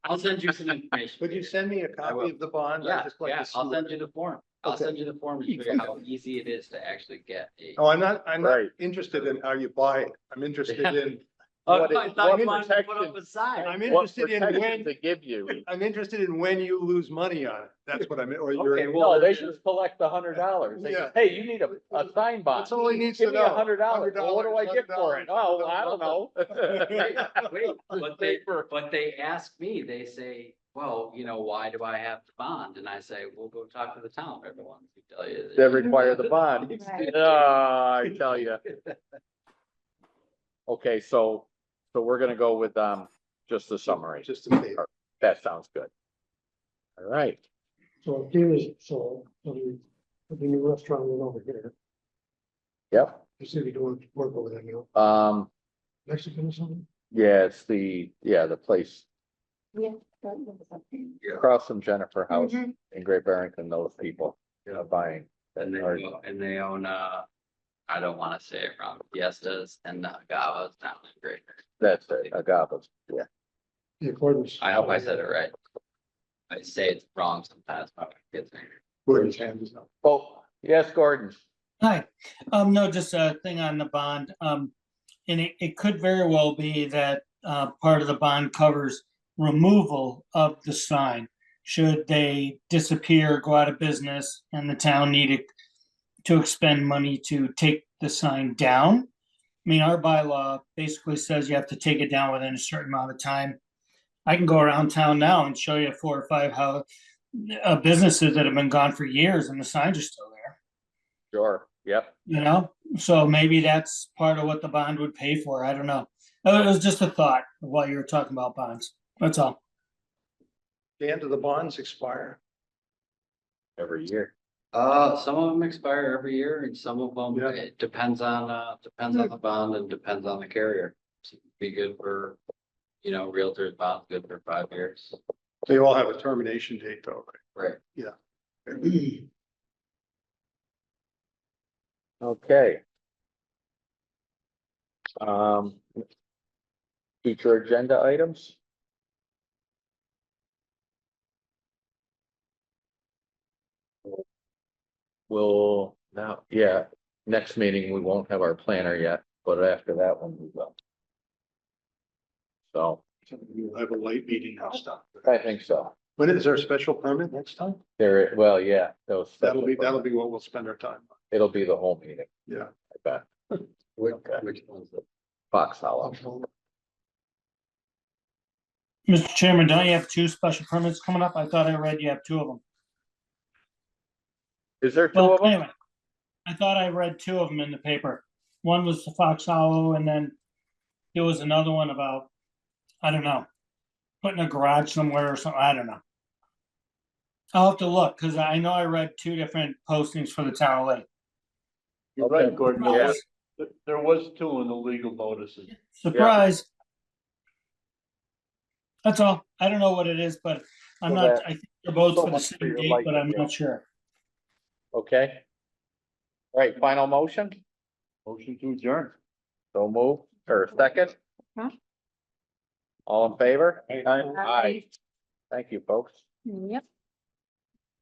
I'll send you some information. could you send me a I will. copy of the bond? I'd Yeah, just like yeah, to see I'll what- send you the form. I'll Okay. send you the form to show you how easy it is to actually get a. Oh, I'm not Right. interested in how you buy it. I'm interested in, Oh, What I it- thought what you wanted to put up protection- a sign. I'm What interested in protection when, they give you? I'm interested in when you lose money on it. That's what I mean, or Okay, you're. well, No, they should collect $100. They Yeah. say, hey, you need a sign bond. That's all he needs to Give me know. $100. Well, what do I get for it? Oh, I don't know. Wait, but they ask me, they say, well, you know, why do I have to bond? And I say, well, go talk to the town, everyone, who tell you. They require the bond. Right. I tell you. Okay, so we're gonna go with, just the summary. Just a favor. That sounds good. All right, So here's, the new restaurant went over here. yep, You see, we doing work over there now. Mexican or something? yeah, it's the place Yeah. that was something. across from Jennifer House Mhm. in Great Barrington, those people are buying. And they own, I don't wanna say it wrong, Fiestas and Gavas down in Greater. That's it, Agapas, yeah. The accordance. I hope I said it right. I say it's wrong sometimes, my kids. Gordon's hand is up. Oh, yes, Gordon. Hi, no, just a thing on the bond, and it could very well be that, part of the bond covers removal of the sign. Should they disappear, go out of business, and the town needed to expend money to take the sign down. I mean, our bylaw basically says you have to take it down within a certain amount of time. I can go around town now and show you 4 or 5 businesses that have been gone for years and the signs are still there. Sure, yep. You know, so maybe that's part of what the bond would pay for. I don't know. It was just a thought while you were talking about bonds. That's all. Dan, do the bonds expire? Every year. Some of them expire every year and some of them, Yeah. it depends on the bond and depends on the carrier. Some Be good for, you know, realtors bond, good for 5 years. They all have a termination date though, Right. right? Okay. Future agenda items? We'll now, yeah, next meeting, we won't have our planner yet, but after that one, we will. So, We'll have a light meeting now stuff. I think so. When is there a special permit next time? There, well, yeah, those. That'll be what we'll spend our time on. It'll be the whole meeting, Yeah. I bet. Which Okay. one's it? Fox Hollow. Mr. Chairman, don't you have 2 special permits coming up? I thought I read you have 2 of them. Is there 2 Well, of them? anyway, I thought I read 2 of them in the paper. One was the Fox Hollow and then there was another one about, I don't know, putting a garage somewhere or something. I don't know. I'll have to look because I know I read 2 different postings for the town of Lake. You're right, Gordon. Yeah. There was 2 in the legal notices. Surprise. That's all. I don't know what it is, but I'm So not, that- I think they're both so for the much for same your date, light, but I'm yeah. not sure. Okay. All right, final motion, Motion to adjourn. so move, or second? Huh? All in favor? Aye. Aye. Thank you, folks. Yep.